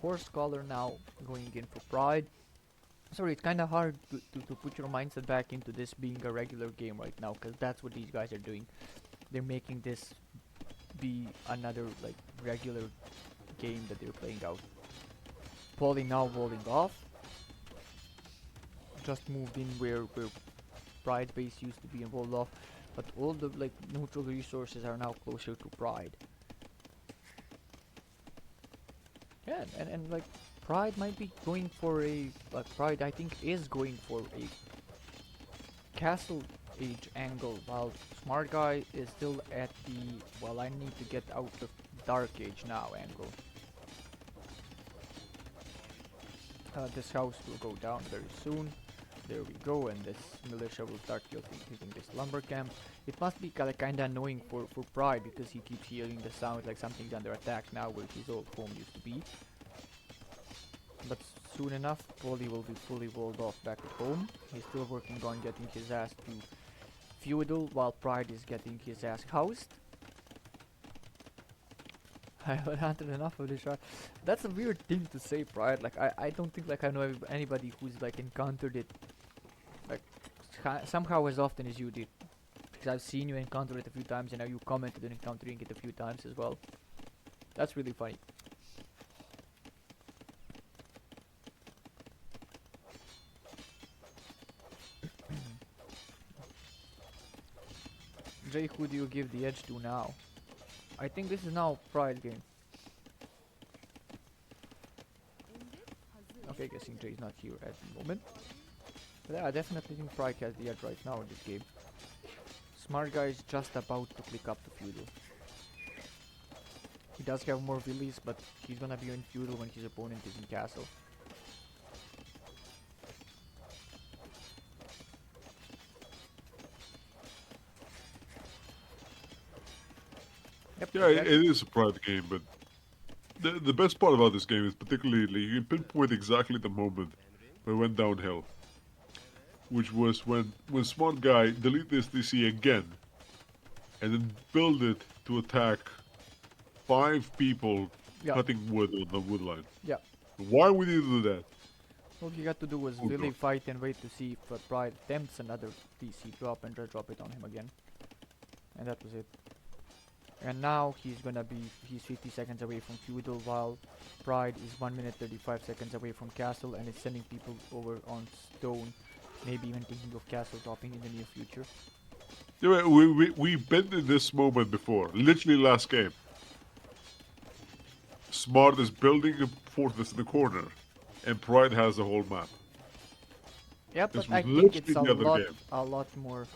Horse Scholar now going in for Pride. Sorry, it's kind of hard to put your mindset back into this being a regular game right now, because that's what these guys are doing. They're making this be another like regular game that they're playing out. Paulie now rolling off. Just moved in where Pride base used to be and rolled off, but all the like neutral resources are now closer to Pride. Yeah, and like Pride might be going for a Pride I think is going for a Castle Age angle, while Smarttguyy is still at the I need to get out of Dark Age now angle. This house will go down very soon. There we go, and this militia will start hitting this lumber camp. It must be kinda annoying for Pride, because he keeps hearing the sound like something's under attack now where his old home used to be. But soon enough, Polly will be fully walled off back at home. He's still working on getting his ass to Feudal, while Pride is getting his ass housed. I haven't had enough of this shot. That's a weird thing to say, Pride. Like, I don't think like I know anybody who's like encountered it like somehow as often as you did. Because I've seen you encounter it a few times, and now you commented on encountering it a few times as well. That's really funny. Jay, who do you give the edge to now? I think this is now Pride game. Okay, guessing Jay's not here at the moment. But yeah, I definitely think Pride has the edge right now in this game. Smarttguyy is just about to click up to Feudal. He does have more villies, but he's gonna be in Feudal when his opponent is in Castle. Yep, Yeah, it is a Pride game, but the best part about this game is particularly you can pinpoint exactly the moment where it went downhill, which was when Smarttguyy deleted this DC again, and then build it to attack 5 people Yeah. cutting wood on the wood line. Yeah. Why would you do that? All he had to do was Oh, really no. fight and wait to see if Pride attempts another DC drop and just drop it on him again. And that was it. And now he's 50 seconds away from Feudal, while Pride is 1 minute 35 seconds away from Castle, and is sending people over on Stone, maybe even thinking of Castle dropping in the near future. Yeah, we've been in this moment before, literally last game. Smart is building a fortress in the corner, and Pride has the whole map. Yeah, This but I was think it's literally the other a lot more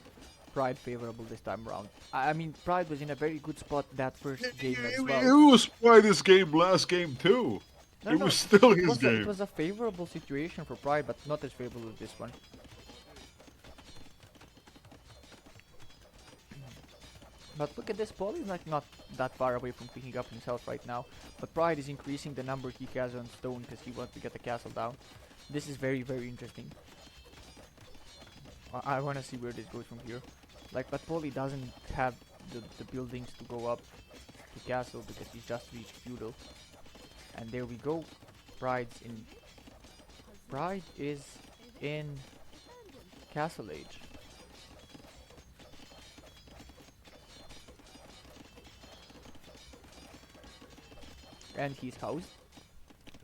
Pride favorable this time around. I mean, Pride was in a very good spot that first game as It well. was Pride's game last game too. No, It no, was still it his was game. it was a favorable situation for Pride, but not as favorable as this one. But look at this, Paul is like not that far away from picking up himself right now. But Pride is increasing the number he has on Stone because he wants to get the castle down. This is very, very interesting. I want to see where this goes from here. Like, but Paulie doesn't have the buildings to go up to castle because he's just reached Feudal. And there we go. Pride is in Castle Age. And he's housed.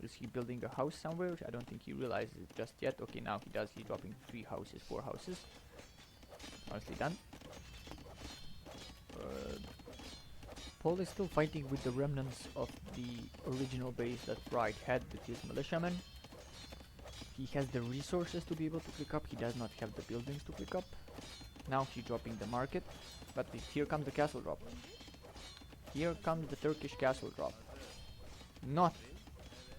Is he building a house somewhere? I don't think he realizes it just yet. Okay, now he does. He's dropping 3 houses, 4 houses. Nicely done. Paul is still fighting with the remnants of the original base that Pride had with his militiamen. He has the resources to be able to pick up. He does not have the buildings to pick up. Now he's dropping the market. But here comes the castle drop. Here comes the Turkish castle drop. Not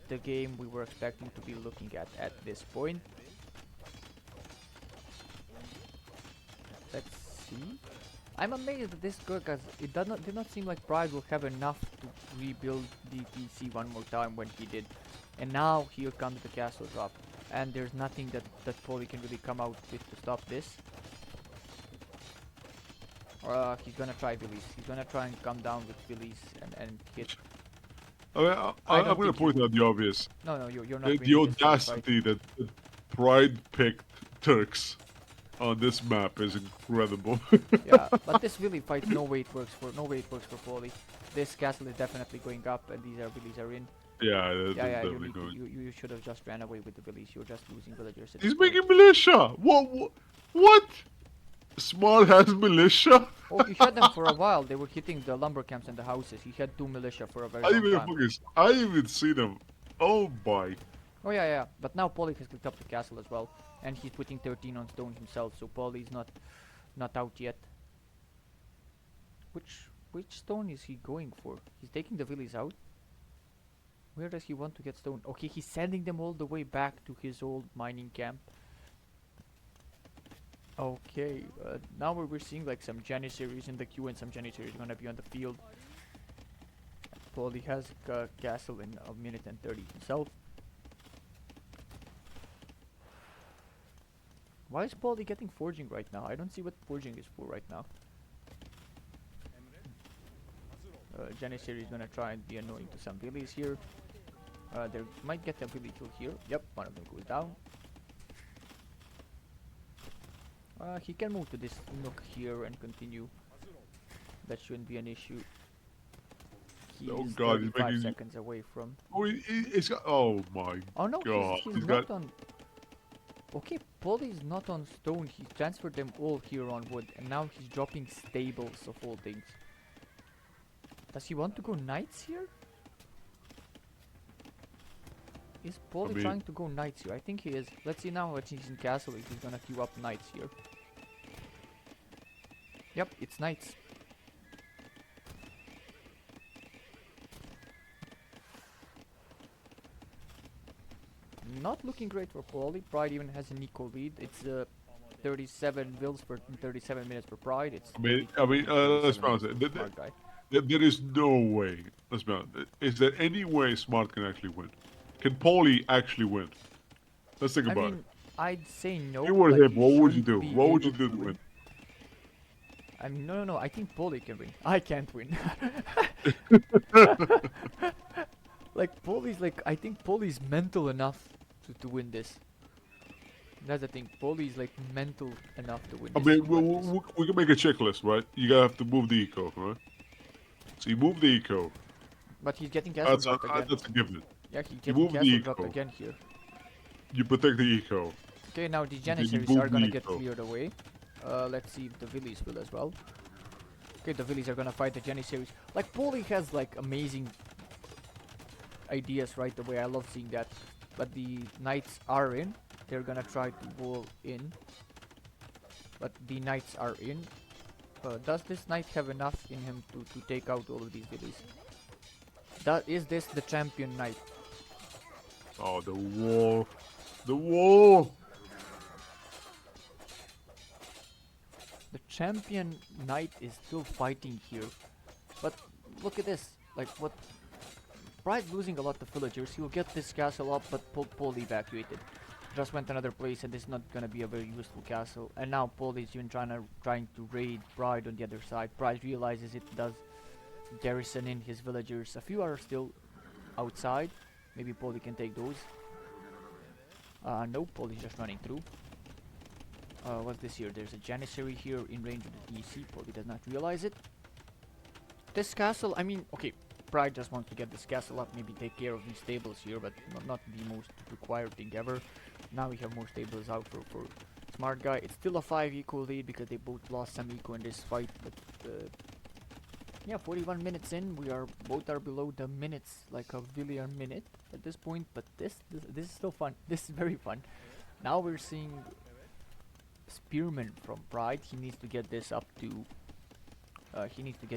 the game we were expecting to be looking at this point. Let's see. I'm amazed at this because it did not seem like Pride will have enough to rebuild the PC one more time when he did. And now here comes the castle drop. And there's nothing that Poli can really come out with to stop this. He's gonna try Billy's. He's gonna try and come down with Billy's and hit. I mean, I'm don't going to think you point out the obvious. No, you're not The winning this first fight. audacity that Pride picked Turks on this map is incredible. Yeah, but this Billy fight, no way it works for Poli. This castle is definitely going up, and these Billies are in. Yeah, that's Yeah, definitely going. you should have just ran away with the Billies. You're just losing villagers. At He's this point. making militia! What? Smart has militia? Oh, he had them for a while. They were hitting the lumber camps and the houses. He had 2 militia for a very long time. I even see them. Oh my. Oh yeah. But now Poli has clicked up the castle as well, and he's putting 13 on stone himself. So Poli's not out yet. Which stone is he going for? He's taking the villas out. Where does he want to get stone? Okay, he's sending them all the way back to his old mining camp. Okay, now we're seeing like some Janissaries in the queue and some Janissaries gonna be on the field. Poli has a castle in a minute and 30 himself. Why is Poli getting forging right now? I don't see what forging is for right now. Janissary is gonna try and be annoying to some villies here. They might get a villy kill here. Yep, one of them goes down. He can move to this nook here and continue. That shouldn't be an issue. He is God, he's 35 making... seconds away from... Oh, he's got... Oh my Oh no, God. he's not on... Okay, Poli is not on stone. He transferred them all here on wood. And now he's dropping stables of all things. Does he want to go knights here? Is Poli trying to go knights here? I think he is. Let's see now what he's in castle if he's gonna queue up knights here. Yep, it's knights. Not looking great for Poli. Pride even has an equal lead. It's 37 wills per 37 minutes for Pride. It's let's be honest. There is no way. Let's be honest. Is there any way Smart can actually win? Can Poli actually win? Let's think about it. I'd say no. You were him. What would you do? What would you do to win? I mean, no. I think Poli can win. I can't win. Like Poli's I think Poli's mental enough to win this. That's the thing. Poli's mental enough to win this. I mean, we can make a checklist, right? You gotta have to move the eco, right? So you move the eco. But he's getting castle dropped again. That's a given. Yeah, he's getting castle dropped again here. You protect the eco. Okay, now the Janissaries are gonna get cleared away. Let's see if the villies will as well. Okay, the villies are gonna fight the Janissaries. Poli has amazing ideas right away. I love seeing that. But the knights are in. They're gonna try to wall in. But the knights are in. Does this knight have enough in him to take out all of these villies? Is this the champion knight? Oh, the wall. The wall! The champion knight is still fighting here. But look at this. What? Pride's losing a lot of villagers. He'll get this castle up, but Poli evacuated. Just went another place, and this is not gonna be a very useful castle. And now Poli is even trying to raid Pride on the other side. Pride realizes it does garrison in his villagers. A few are still outside. Maybe Poli can take those. No, Poli's just running through. What's this here? There's a Janissary here in range of the DC. Poli does not realize it. This castle, I mean, okay. Pride just wants to get this castle up, maybe take care of these stables here, but not the most required thing ever. Now we have more stables out for Smarttguyy. It's still a 5 eco lead because they both lost some eco in this fight, but yeah, 41 minutes in, both are below the minutes, like a billion minute at this point, but this is still fun. This is very fun. Now we're seeing Spearman from Pride. He needs to get this up to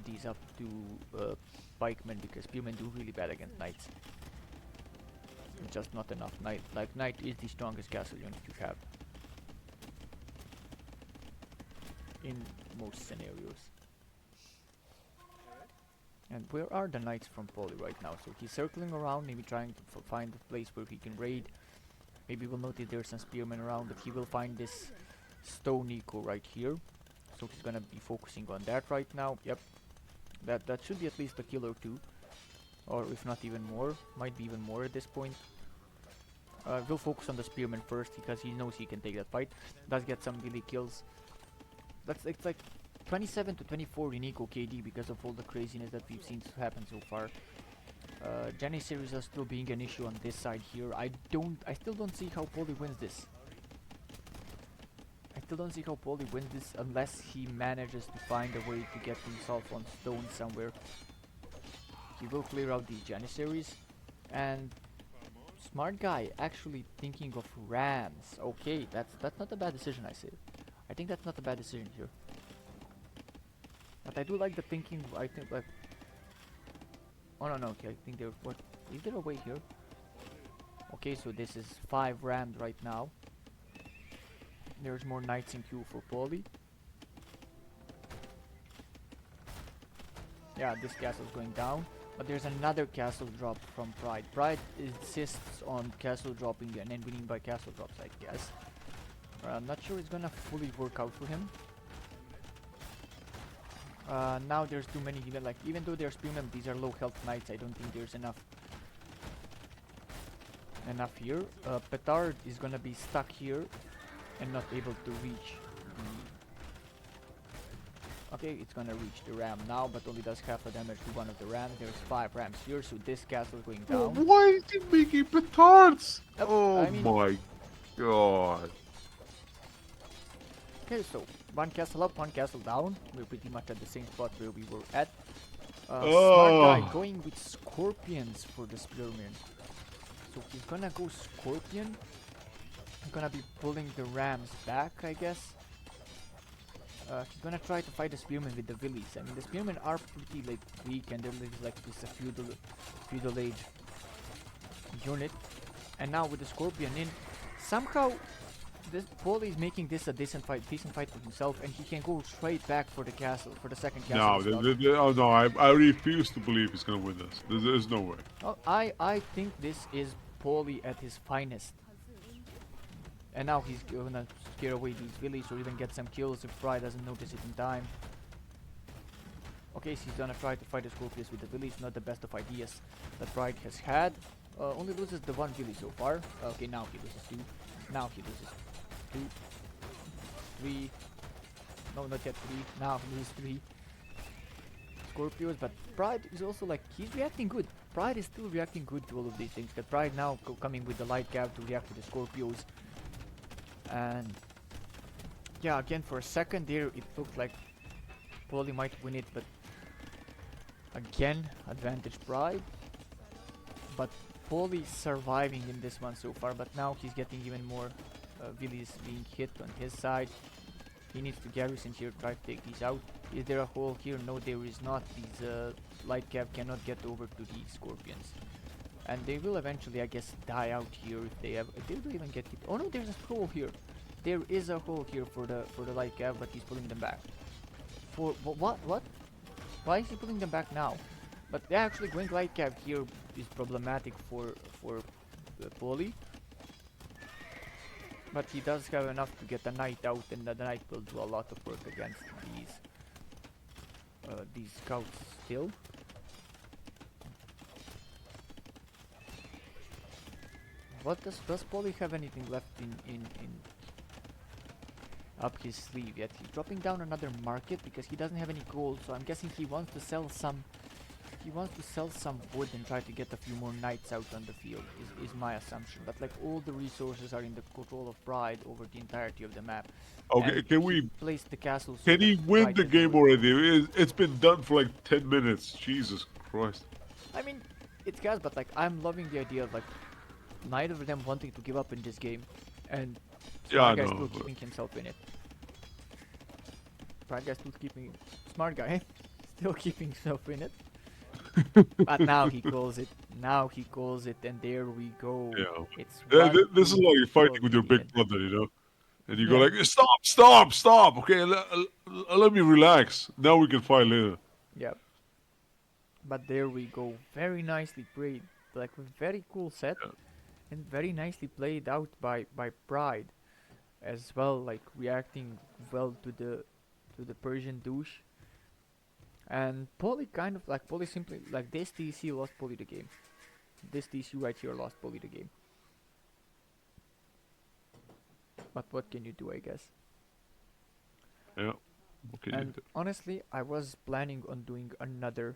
these up to pikemen, because spearmen do really bad against knights. Just not enough. Knight is the strongest castle unit you have in most scenarios. And where are the knights from Poly right now? So he's circling around, maybe trying to find a place where he can raid. Maybe we'll notice there's some spearmen around, but he will find this stone eco right here. So he's gonna be focusing on that right now. Yep, that should be at least a kill or two, or if not even more. Might be even more at this point. We'll focus on the spearman first because he knows he can take that fight. Does get some really kills. It's like 27 to 24 in eco KD because of all the craziness that we've seen happen so far. Janissaries are still being an issue on this side here. I still don't see how Poly wins this. I still don't see how Poly wins this unless he manages to find a way to get himself on stone somewhere. He will clear out these Janissaries, and Smarttguyy actually thinking of rams. Okay, that's not a bad decision, I say. I think that's not a bad decision here. But I do like the thinking. I think like, oh no, okay, I think what is there a way here? Okay, so this is 5 rams right now. There's more knights in queue for Poly. Yeah, this castle's going down. But there's another castle drop from Pride. Pride insists on castle dropping and then winning by castle drops, I guess. I'm not sure it's gonna fully work out for him. Now there's too many, even though they're spearmen, these are low health knights. I don't think there's enough here. Petard is gonna be stuck here and not able to reach okay, it's gonna reach the ram now, but only does half the damage to one of the rams. There's 5 rams here, so this castle is going down. Why is he making petards? Yep, Oh I mean, my god. okay, so one castle up, one castle down. We're pretty much at the same spot where we were at. Smarttguyy going with scorpions for the spearman. So he's gonna go scorpion. He's gonna be pulling the rams back, I guess. He's gonna try to fight the spearmen with the villies. I mean, the spearmen are pretty like weak, and they're like this feudal age unit. And now with the scorpion in, somehow this Poly is making this a decent fight for himself, and he can go straight back for the castle, for the second castle. No, oh no, I refuse to believe he's gonna win this. There's no way. Oh, I think this is Poly at his finest. And now he's gonna scare away these villies or even get some kills if Pride doesn't notice it in time. Okay, so he's gonna try to fight the Scorpius with the villies. Not the best of ideas that Pride has had. Only loses the 1 villy so far. Okay, now he loses 2. Now he loses 2. 3. No, not yet 3. Now he loses 3 Scorpios. But Pride is also like, he's reacting good. Pride is still reacting good to all of these things. But Pride now coming with the light cav to react to the Scorpios. And yeah, again, for a second there it looked like Poly might win it, but again, advantage Pride. But Poly surviving in this one so far, but now he's getting even more villies being hit on his side. He needs to garrison here, try to take these out. Is there a hole here? No, there is not. These light cav cannot get over to these scorpions. And they will eventually, I guess, die out here if they don't even get hit. Oh no, there's a hole here. There is a hole here for the light cav, but he's pulling them back. For what? Why is he pulling them back now? But actually, going light cav here is problematic for Poly. But he does have enough to get the knight out, and the knight will do a lot of work against these scouts still. What does Poly have anything left in up his sleeve yet? He's dropping down another market because he doesn't have any gold, so I'm guessing he wants to sell some he wants to sell some wood and try to get a few more knights out on the field is my assumption. But like all the resources are in the control of Pride over the entirety of the map, Okay, and can he we? placed the castle so Can that he win Pride the can game never. already? It's been done for like 10 minutes. Jesus Christ. I mean, it has, but like I'm loving the idea of like neither of them wanting to give up in this game, and Yeah, I Smart Guy know. still keeping himself in it. Pride Guy still keeping Smart Guy still keeping himself in it. But now he calls it. Now he calls it, and there we go. Yeah. It's one This is two like fighting with your big Oblivion. brother, and you go Yeah, like, stop, stop, stop. Okay, let me relax. Now we can fight later. yeah. But there we go. Very nicely played. Like a very cool set and very nicely played out by Pride as well. Like reacting well to the Persian douche. And Polly kind of like Polly simply like this TC lost Polly the game. This TC right here lost Polly the game. But what can you do, I guess? Yeah. What can you And do? honestly, I was planning on doing another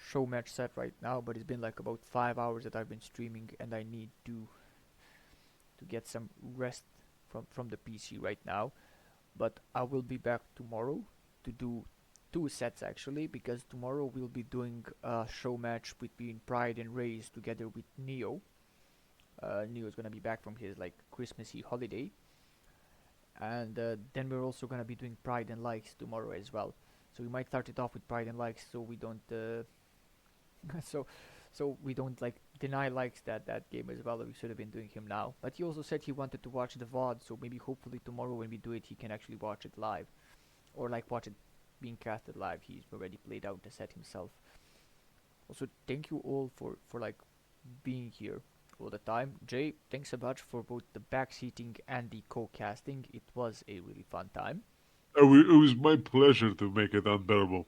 show match set right now, but it's been like about 5 hours that I've been streaming, and I need to get some rest from the PC right now. But I will be back tomorrow to do two sets actually, because tomorrow we'll be doing a show match between Pride and Raze together with Neo. Neo is gonna be back from his like Christmassy holiday, and then we're also gonna be doing Pride and Likes tomorrow as well. So we might start it off with Pride and Likes, so we don't so we don't like deny Likes that game as well. We should have been doing him now, but he also said he wanted to watch the VOD, so maybe hopefully tomorrow when we do it, he can actually watch it live, or like watch it being casted live. He's already played out the set himself. Also, thank you all for like being here all the time. Jay, thanks so much for both the backseating and the co-casting. It was a really fun time. It was my pleasure to make it unbearable.